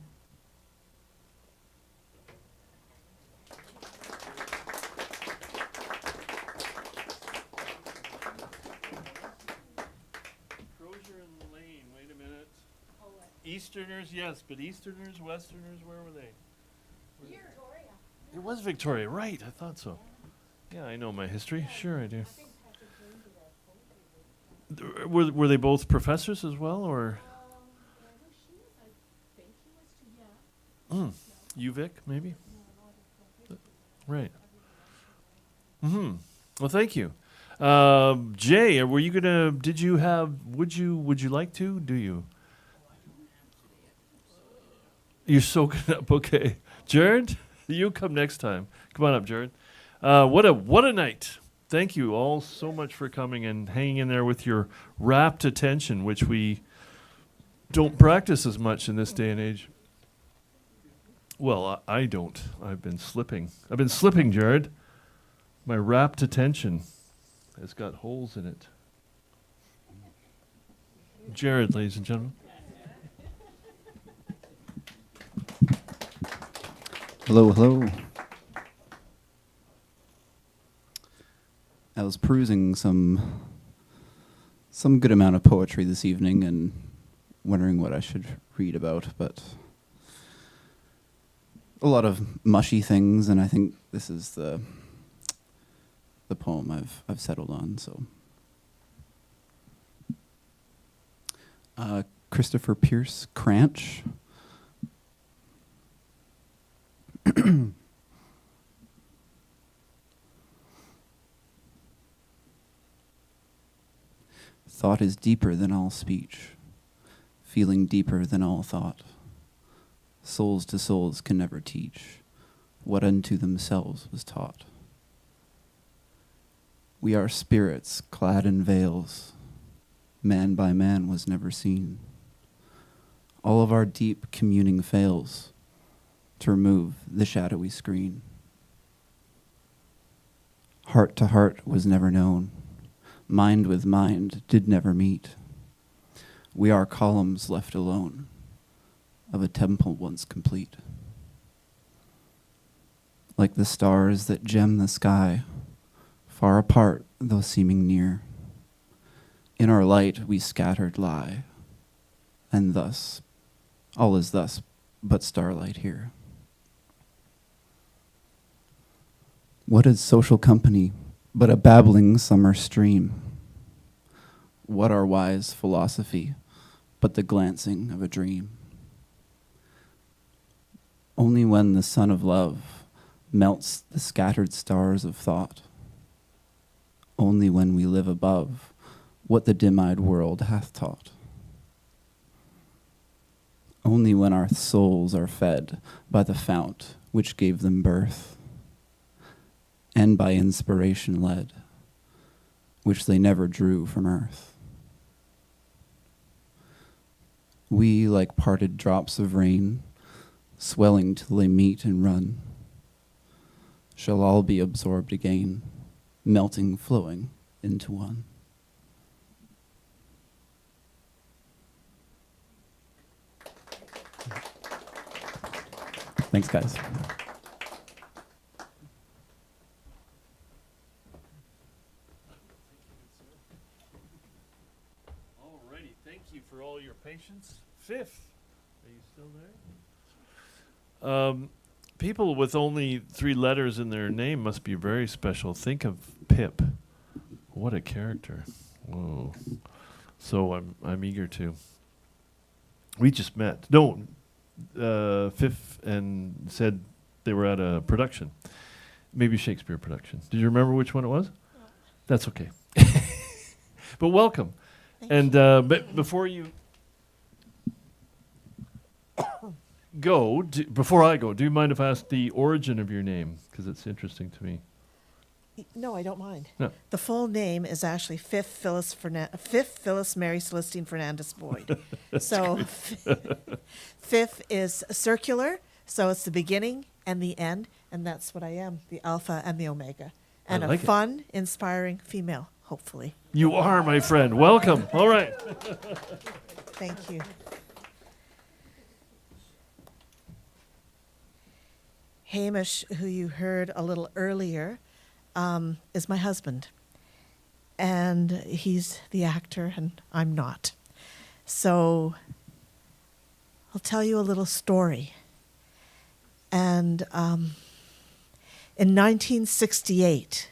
Easterners, yes, but Easterners, Westerners, where were they? Victoria. It was Victoria, right? I thought so. Yeah, I know my history. Sure, I do. Were they both professors as well, or? UVic, maybe? Right. Well, thank you. Jay, were you gonna, would you like to? Do you? You're soaking up, okay. Gerard, you come next time. Come on up, Gerard. What a night. Thank you all so much for coming and hanging in there with your rapt attention, which we don't practice as much in this day and age. Well, I don't. I've been slipping, Gerard. My rapt attention has got holes in it. Gerard, ladies and gentlemen. Hello, hello. I was perusing some good amount of poetry this evening and wondering what I should read about, but a lot of mushy things, and I think this is the poem I've settled on. So, Christopher Pierce Cranch. Thought is deeper than all speech, feeling deeper than all thought. Souls to souls can never teach what unto themselves was taught. We are spirits clad in veils, man by man was never seen. All of our deep communing fails to remove the shadowy screen. Heart to heart was never known, mind with mind did never meet. We are columns left alone of a temple once complete. Like the stars that gem the sky, far apart though seeming near, in our light we scattered lie, and thus, all is thus but starlight here. What is social company but a babbling summer stream? What our wise philosophy but the glancing of a dream? Only when the sun of love melts the scattered stars of thought, only when we live above what the dim-eyed world hath taught, only when our souls are fed by the fount which gave them birth, and by inspiration led, which they never drew from earth. We, like parted drops of rain, swelling till they meet and run, shall all be absorbed again, melting, flowing into one. Thanks, guys. Alrighty, thank you for all your patience. Fifth, are you still there? People with only 3 letters in their name must be very special. Think of Pip. What a character. Whoa. So I'm eager to. We just met. No, Fifth and said they were at a production. Maybe Shakespeare production. Did you remember which one it was? No. That's okay. But welcome. Thank you. But before you go, before I go, do you mind if I ask the origin of your name? Because it's interesting to me. No, I don't mind. No. The full name is actually Fifth Phyllis Mary Celestine Fernandez Boyd. So Fifth is circular, so it's the beginning and the end, and that's what I am, the alpha and the omega. And I like a fun, inspiring female, hopefully. You are, my friend. Welcome. All right. Thank you. Hamish, who you heard a little earlier, is my husband. And he's the actor, and I'm not. So I'll tell you a little story. And in 1968,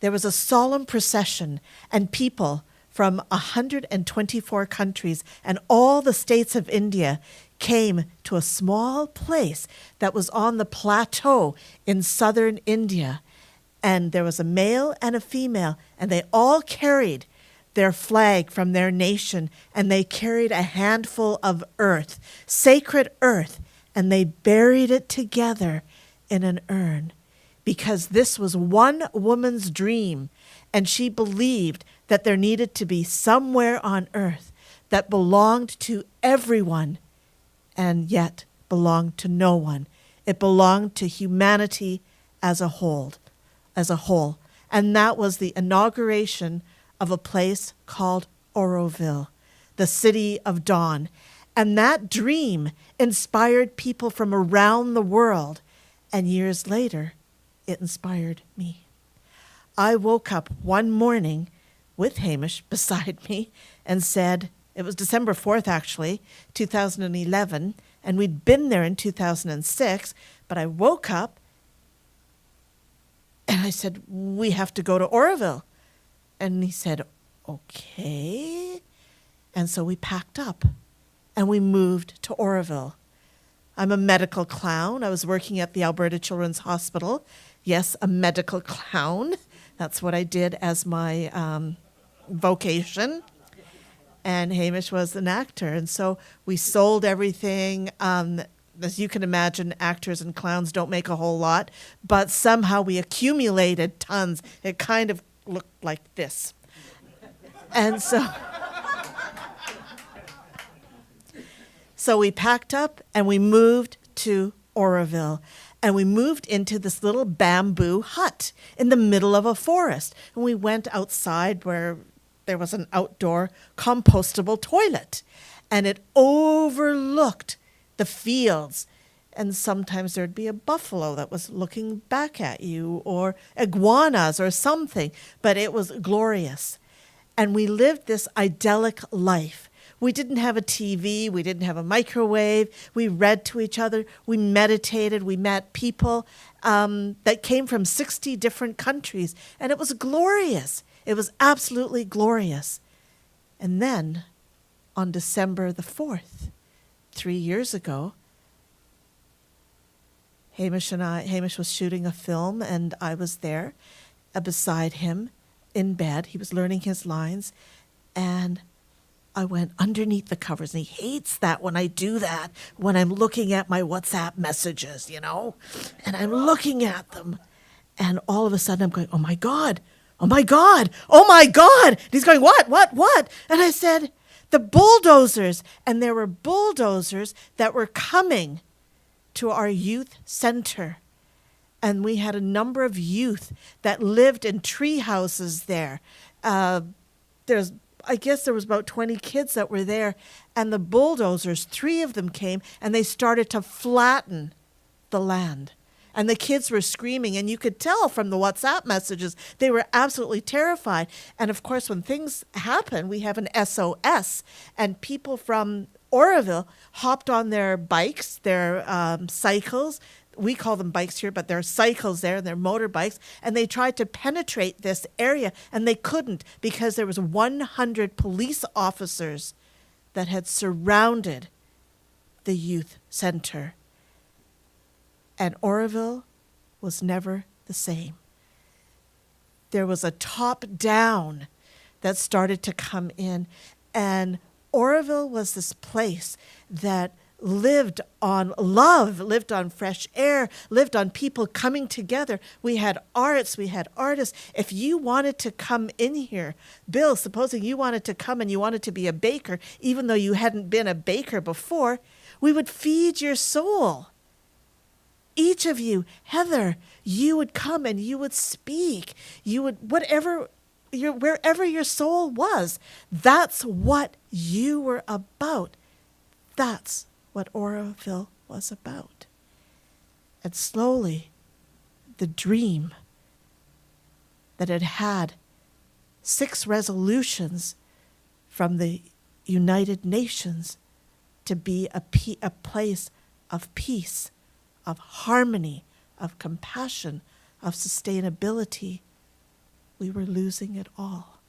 there was a solemn procession, and people from 124 countries and all the states of India came to a small place that was on the plateau in southern India. And there was a male and a female, and they all carried their flag from their nation, and they carried a handful of earth, sacred earth, and they buried it together in an urn, because this was one woman's dream, and she believed that there needed to be somewhere on earth that belonged to everyone and yet belonged to no one. It belonged to humanity as a whole. And that was the inauguration of a place called Oroville, the city of dawn. And that dream inspired people from around the world. And years later, it inspired me. I woke up one morning with Hamish beside me and said, it was December 4th, actually, 2011, and we'd been there in 2006, but I woke up and I said, we have to go to Oroville. And he said, okay. And so we packed up and we moved to Oroville. I'm a medical clown. I was working at the Alberta Children's Hospital. Yes, a medical clown. That's what I did as my vocation. And Hamish was an actor. And so we sold everything. As you can imagine, actors and clowns don't make a whole lot, but somehow we accumulated tons. It kind of looked like this. And so we packed up and we moved to Oroville. And we moved into this little bamboo hut in the middle of a forest. And we went outside where there was an outdoor compostable toilet. And it overlooked the fields. And sometimes there'd be a buffalo that was looking back at you, or iguanas or something. But it was glorious. And we lived this idyllic life. We didn't have a TV. We didn't have a microwave. We read to each other. We meditated. We met people that came from 60 different countries. And it was glorious. It was absolutely glorious. And then on December the 4th, 3 years ago, Hamish was shooting a film, and I was there beside him in bed. He was learning his lines, and I went underneath the covers, and he hates that when I do that, when I'm looking at my WhatsApp messages, and I'm looking at them, and all of a sudden I'm going, oh my God, oh my God, oh my God. And he's going, what? And I said, the bulldozers. And there were bulldozers that were coming to our youth center. And we had a number of youth that lived in tree houses there. I guess there was about 20 kids that were there. And the bulldozers, 3 of them came, and they started to flatten the land. And the kids were screaming, and you could tell from the WhatsApp messages, they were absolutely terrified. And of course, when things happen, we have an SOS, and people from Oroville hopped on their bikes, their cycles. We call them bikes here, but they're cycles there, and they're motorbikes, and they tried to penetrate this area, and they couldn't because there was 100 police officers that had surrounded the youth center. And Oroville was never the same. There was a top-down that started to come in, and Oroville was this place that lived on love, lived on fresh air, lived on people coming together. We had arts, we had artists. If you wanted to come in here, Bill, supposing you wanted to come and you wanted to be a baker, even though you hadn't been a baker before, we would feed your soul. Each of you, Heather, you would come and you would speak. You would, wherever your soul was, that's what you were about. That's what Oroville was about. And slowly, the dream that had 6 resolutions from the United Nations to be a place of peace, of harmony, of compassion, of sustainability, we were losing it all.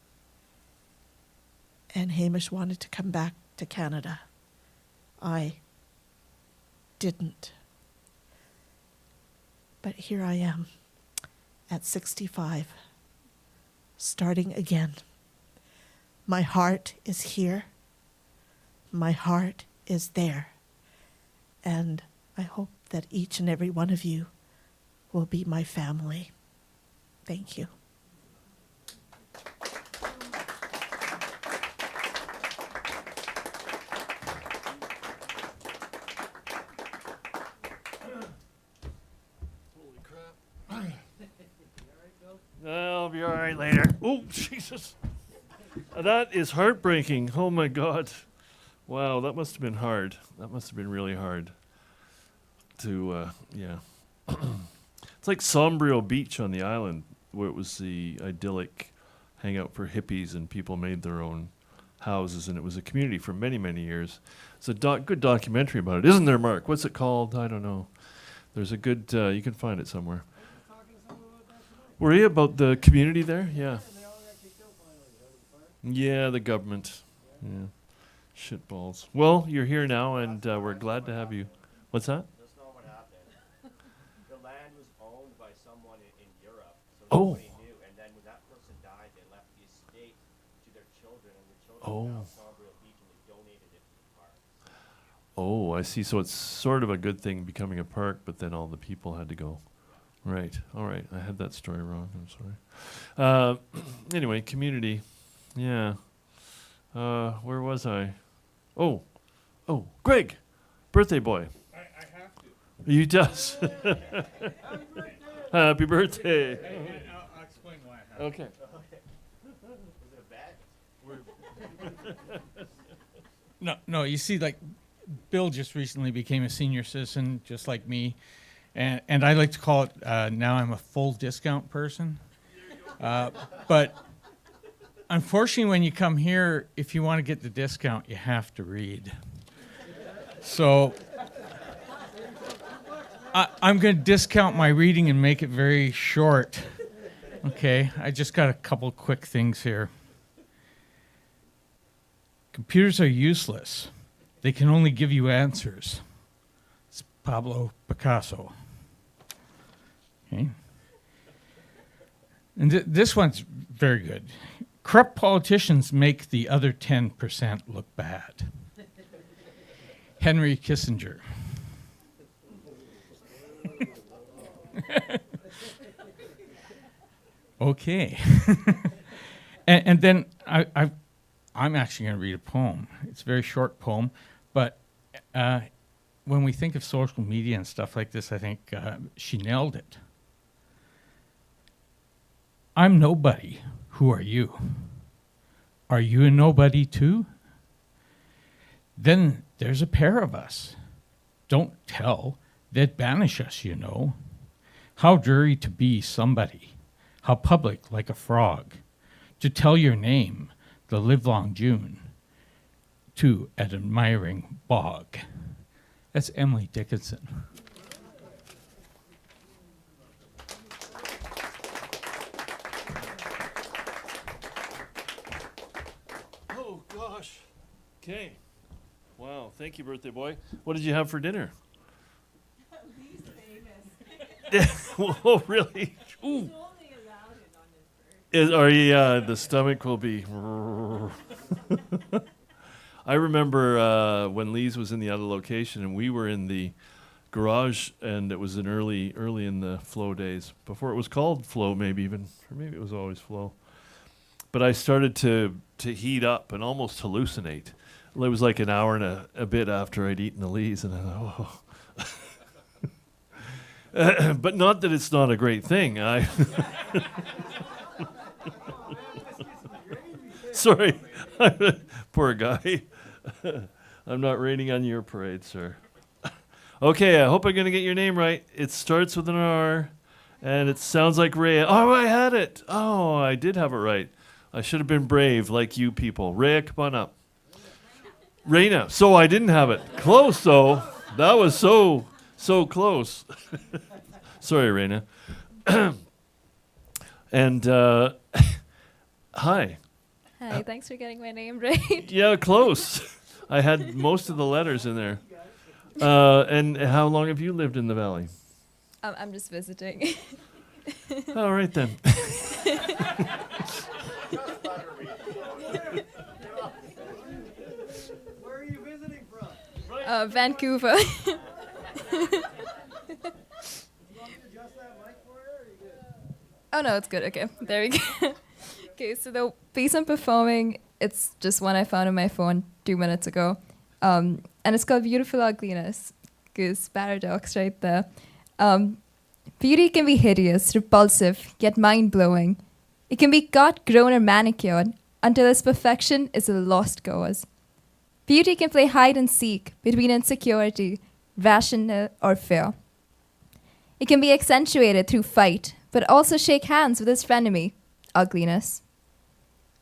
And Hamish wanted to come back to Canada. I didn't. But here I am at 65, starting again. My heart is here. My heart is there. And I hope that each and every one of you will be my family. Thank you. I'll be all right later. Oh, Jesus. That is heartbreaking. Oh, my God. Wow, that must have been hard. That must have been really hard to, yeah. It's like Sombrio Beach on the island, where it was the idyllic hangout for hippies and people made their own houses, and it was a community for many, many years. It's a good documentary about it. Isn't there, Mark? What's it called? I don't know. There's a good, you can find it somewhere. Were you about the community there? Yeah. Yeah, the government. Yeah. Shitballs. Well, you're here now, and we're glad to have you. What's that? That's not what happened. The land was owned by someone in Europe, so Oh. nobody knew. And then when that person died, they left the estate to their children, and the children now Sombrio Beach, and they donated it to the park. Oh, I see. So it's sort of a good thing becoming a park, but then all the people had to go. Right. All right. I had that story wrong. I'm sorry. Anyway, community. Yeah. Where was I? Oh, Greg, birthday boy. I have to. You does. Happy birthday. I'll explain why I have to. Okay. Was it a bet? No, you see, like, Bill just recently became a senior citizen, just like me. And I like to call it, now I'm a full discount person. But unfortunately, when you come here, if you want to get the discount, you have to read. So I'm going to discount my reading and make it very short. Okay, I just got a couple quick things here. Computers are useless. They can only give you answers. It's Pablo Picasso. Okay. And this one's very good. Corrupt politicians make the other 10% look bad. Henry Kissinger. Okay. and then I'm actually going to read a poem. It's a very short poem, but when we think of social media and stuff like this, I think she nailed it. I'm nobody. Who are you? Are you a nobody too? Then there's a pair of us. Don't tell. They'd banish us, you know. How dreary to be somebody. How public like a frog. To tell your name, the livelong June, to an admiring bog. That's Emily Dickinson. Oh, gosh. Okay. Wow. Thank you, birthday boy. What did you have for dinner? Oh, really? Ooh. The stomach will be. I remember when Lee's was in the other location, and we were in the garage, and it was early in the Flow days, before it was called Flow, maybe even, or maybe it was always Flow. But I started to heat up and almost hallucinate. It was like an hour and a bit after I'd eaten the Lee's, and I thought, oh. But not that it's not a great thing. Sorry, poor guy. I'm not raining on your parade, sir. Okay, I hope I'm going to get your name right. It starts with an R, and it sounds like Ray. Oh, I had it. Oh, I did have it right. I should have been brave like you people. Ray, come on up. Raina. So I didn't have it. Close, though. That was so close. Sorry, Raina. And hi. Hi, thanks for getting my name right. Yeah, close. I had most of the letters in there. And how long have you lived in the valley? I'm just visiting. All right then. Where are you visiting from? Vancouver. Oh no, it's good. Okay, there we go. Okay, so the piece I'm performing, it's just one I found on my phone 2 minutes ago, and it's called Beautiful Ugliness. Because paradox right there. Beauty can be hideous, repulsive, yet mind-blowing. It can be cut, grown, or manicured until its perfection is a lost cause. Beauty can play hide and seek between insecurity, rational, or fear. It can be accentuated through fight, but also shake hands with its frenemy, ugliness.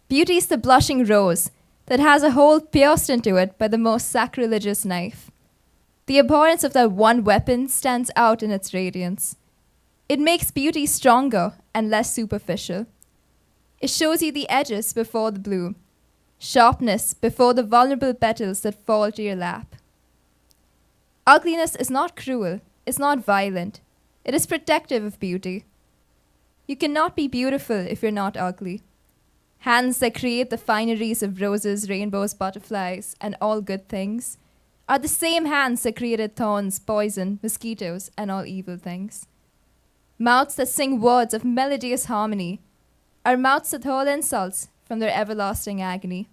Beauty is the blushing rose that has a hole pierced into it by the most sacrilegious knife. The abhorrence of that one weapon stands out in its radiance. It makes beauty stronger and less superficial. It shows you the edges before the bloom, sharpness before the vulnerable petals that fall to your lap. Ugliness is not cruel, it's not violent. It is protective of beauty. You cannot be beautiful if you're not ugly. Hands that create the fineries of roses, rainbows, butterflies, and all good things are the same hands that created thorns, poison, mosquitoes, and all evil things. Mouths that sing words of melodious harmony are mouths that hurl insults from their everlasting agony.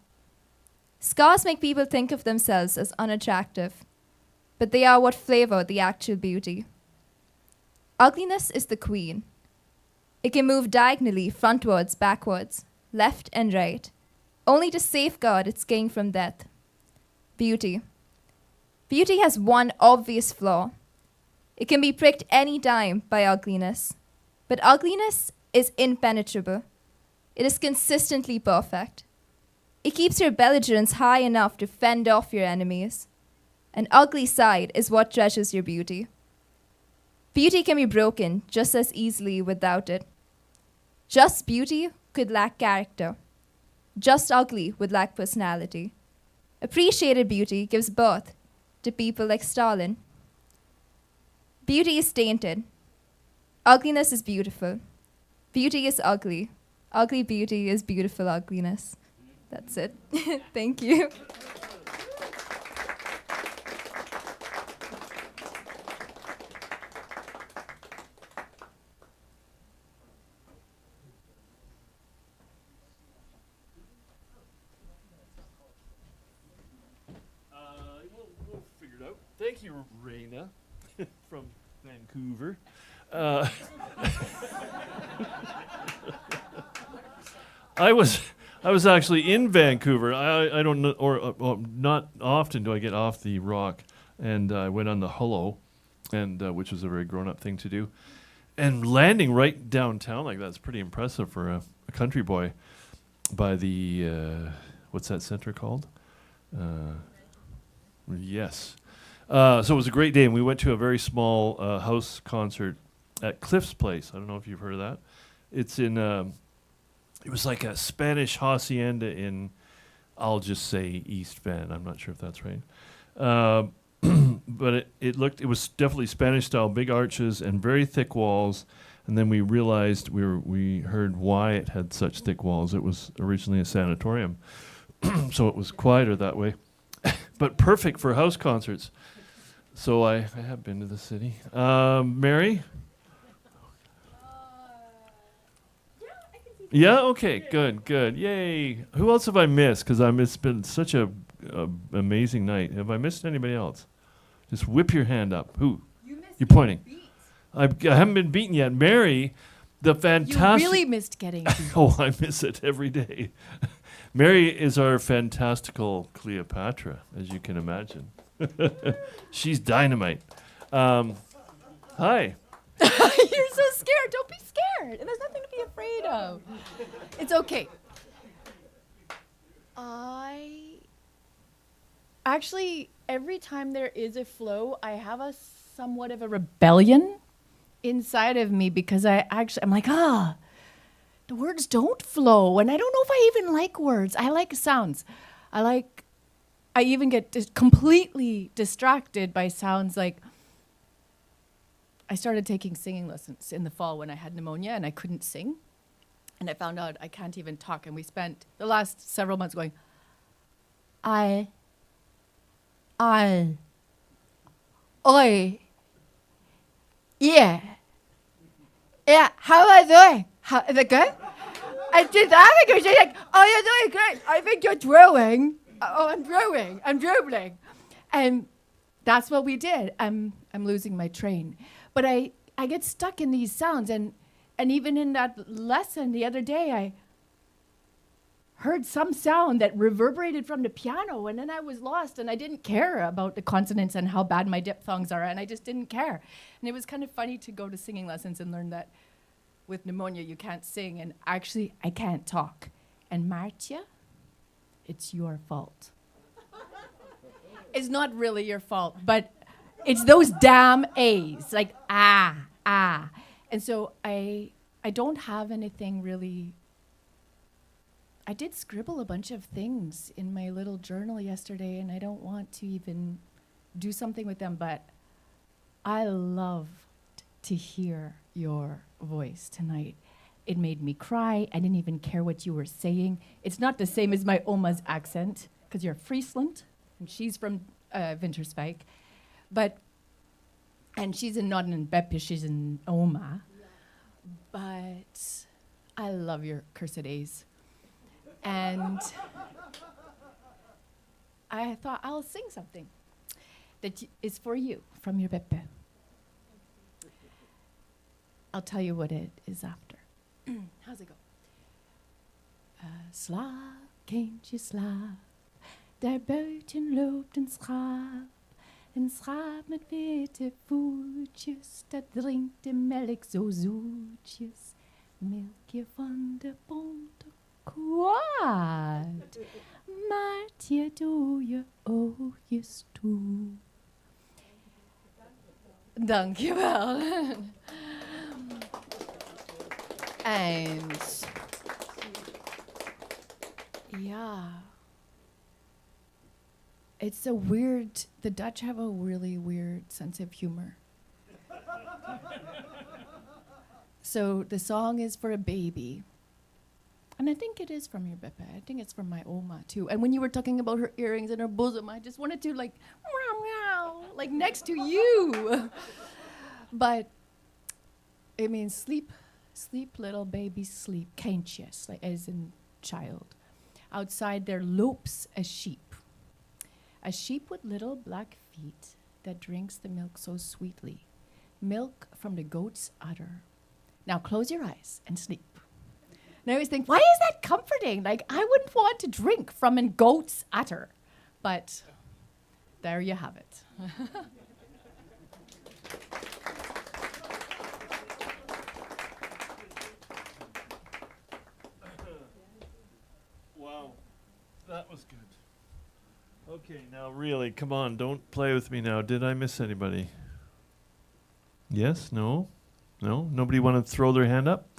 Scars make people think of themselves as unattractive, but they are what flavor the actual beauty. Ugliness is the queen. It can move diagonally, frontwards, backwards, left and right, only to safeguard its king from death. Beauty. Beauty has one obvious flaw. It can be pricked any time by ugliness, but ugliness is impenetrable. It is consistently perfect. It keeps your belligerence high enough to fend off your enemies. An ugly side is what treasures your beauty. Beauty can be broken just as easily without it. Just beauty could lack character. Just ugly would lack personality. Appreciated beauty gives birth to people like Stalin. Beauty is tainted. Ugliness is beautiful. Beauty is ugly. Ugly beauty is beautiful ugliness. That's it. Thank you. We'll figure it out. Thank you, Raina, from Vancouver. I was actually in Vancouver. I don't know, or not often do I get off the rock, and I went on the Hullo, and which was a very grown-up thing to do, and landing right downtown like that's pretty impressive for a country boy. By the what's that center called? Yes. So it was a great day, and we went to a very small house concert at Cliff's Place. I don't know if you've heard of that. It's in, it was like a Spanish hacienda in, I'll just say East Van. I'm not sure if that's right. But it was definitely Spanish style, big arches and very thick walls. And then we realized we heard why it had such thick walls. It was originally a sanatorium, so it was quieter that way. But perfect for house concerts. So I have been to the city. Mary? Yeah, okay, good. Yay. Who else have I missed? Because it's been such a amazing night. Have I missed anybody else? Just whip your hand up. Who? You're pointing. I haven't been beaten yet. Mary, the fantastic... You really missed getting beat. Oh, I miss it every day. Mary is our fantastical Cleopatra, as you can imagine. She's dynamite. Hi. You're so scared. Don't be scared. There's nothing to be afraid of. It's okay. Actually, every time there is a flow, I have a somewhat of a rebellion inside of me because I'm like, the words don't flow. And I don't know if I even like words. I like sounds. I even get completely distracted by sounds. Like, I started taking singing lessons in the fall when I had pneumonia and I couldn't sing. And I found out I can't even talk. And we spent the last several months going, oi, yeah. Yeah, how am I doing? Is it good? I did that because she's like, oh, you're doing great. I think you're drooling. I'm drooling. And that's what we did. I'm losing my train. But I get stuck in these sounds. And even in that lesson the other day, I heard some sound that reverberated from the piano, and then I was lost, and I didn't care about the consonants and how bad my diphthongs are, and I just didn't care. And it was kind of funny to go to singing lessons and learn that with pneumonia you can't sing, and actually I can't talk. And Marcia, it's your fault. It's not really your fault, but it's those damn A's, like ah. And so I don't have anything really. I did scribble a bunch of things in my little journal yesterday, and I don't want to even do something with them, but I loved to hear your voice tonight. It made me cry. I didn't even care what you were saying. It's not the same as my Oma's accent, because you're Friesland, and she's from Winterswijk. And she's not in Beppe, she's in Oma. But I love your cursed A's. And I thought I'll sing something that is for you from your Beppe. I'll tell you what it is after. How's it go? Slaap, kindje, slaap. Daar buiten loopt een schaap. Een schaap met witte voetjes. Dat drinkt de melk zo zoetjes. Melkje van de bonte kwaad. Maartje, doe je oogjes toe. Dankjewel. En ja, it's a weird, the Dutch have a really weird sense of humor. So the song is for a baby. And I think it is from your Beppe. I think it's from my Oma too. And when you were talking about her earrings and her bosom, I just wanted to like, meow, meow, like next to you. But it means sleep, sleep, little baby, sleep, kindjes, like as in child. Outside there lopes a sheep with little black feet that drinks the milk so sweetly, milk from the goat's udder. Now close your eyes and sleep. And I always think, why is that comforting? Like, I wouldn't want to drink from a goat's udder. But there you have it. Wow, that was good. Okay, now really, come on, don't play with me now. Did I miss anybody? Yes? No? No? Nobody want to throw their hand up?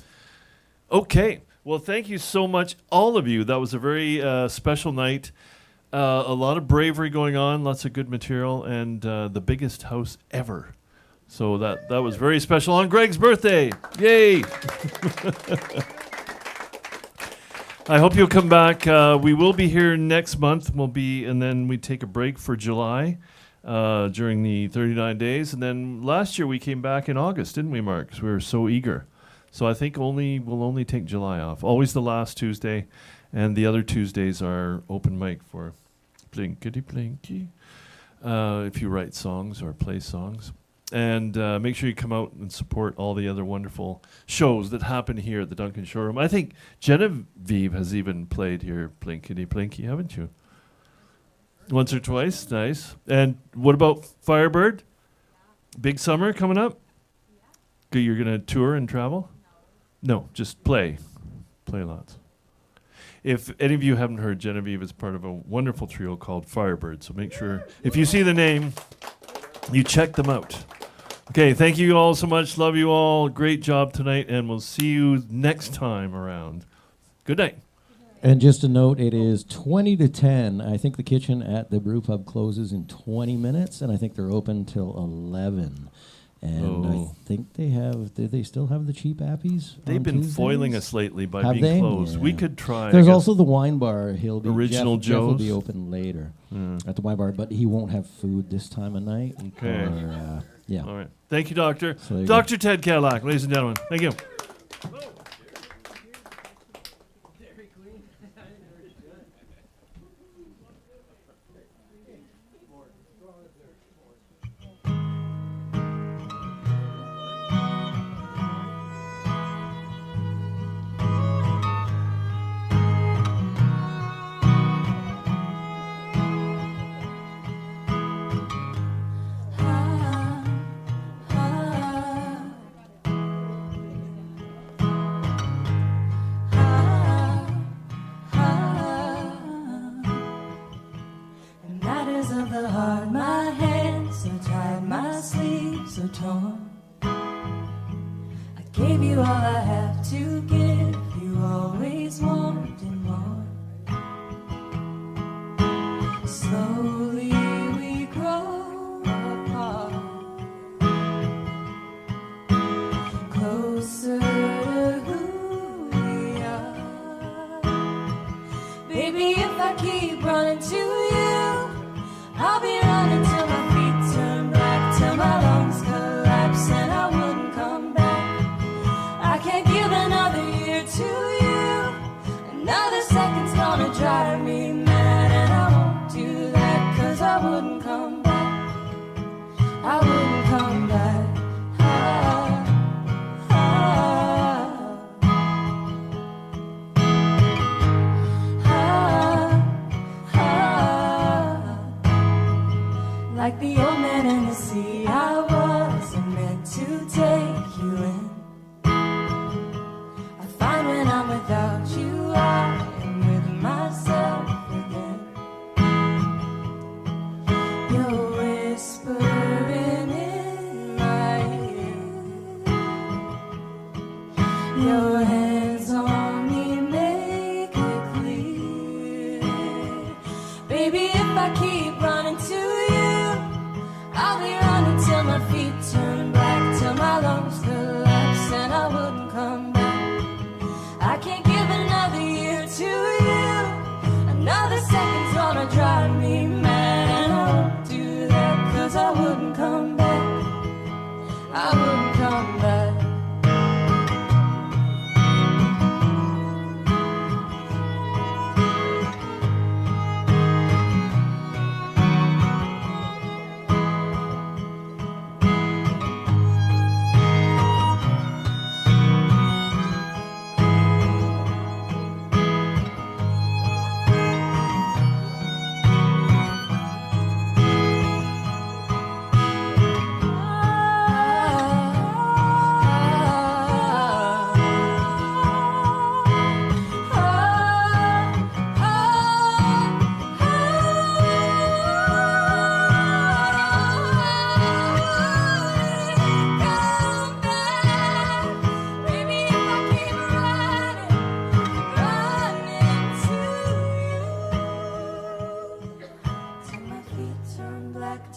Okay. Well, thank you so much, all of you. That was a very special night. A lot of bravery going on, lots of good material, and the biggest house ever. So that was very special on Greg's birthday. Yay! I hope you'll come back. We will be here next month. And then we take a break for July during the 39 days. And then last year we came back in August, didn't we, Mark? Because we were so eager. So I think we'll only take July off. Always the last Tuesday, and the other Tuesdays are open mic for blinkety blinky. If you write songs or play songs. And make sure you come out and support all the other wonderful shows that happen here at the Duncan Showroom. I think Genevieve has even played here, blinkety blinky, haven't you? Once or twice, nice. And what about Firebird? Big summer coming up? You're going to tour and travel? No, just play. Play lots. If any of you haven't heard, Genevieve is part of a wonderful trio called Firebird. So make sure, if you see the name, you check them out. Okay, thank you all so much. Love you all. Great job tonight, and we'll see you next time around. Good night. And just a note, it is 20 to 10. I think the kitchen at the Brew Pub closes in 20 minutes, and I think they're open till 11. And I think they have, do they still have the cheap appies? They've been foiling us lately by Have being they? closed. We Yeah. could try. There's I guess. also the wine bar. He'll be Original Jeff will be Joe's? open later at the wine bar, but he won't have food this time of night. Okay. Or, yeah. All right. Thank you, Doctor. So there you Dr. Ted Cadillac, ladies and gentlemen. Thank you. Matters of the heart, my hands so tied, my sleeves so torn. I gave you all I have to give, you always wanted more. Slowly we grow apart, closer to who we are. Baby, if I keep running to you, I'll be running till my feet turn black, till my lungs collapse and I wouldn't come back. I can't give another year to you, another second's gonna drive me mad, and I won't do that, 'cause I wouldn't come back. I wouldn't come back. Like the old man in the sea, I wasn't meant to take you in. I find when I'm without you, I am with myself again. You're whispering in my ear. Your hands on me make it clear. Baby, if I keep running to you, I'll be running till my feet turn black, till my lungs collapse and I wouldn't come back. I can't give another year to you, another second's gonna drive me mad, and I won't do that, 'cause I wouldn't come back. I wouldn't come back.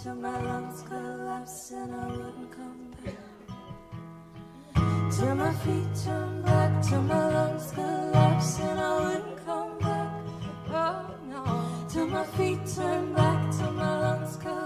Till my lungs collapse and I wouldn't come back. Till my feet turn black, till my lungs collapse and I wouldn't come back. Oh no. Till my feet turn black, till my lungs collapse.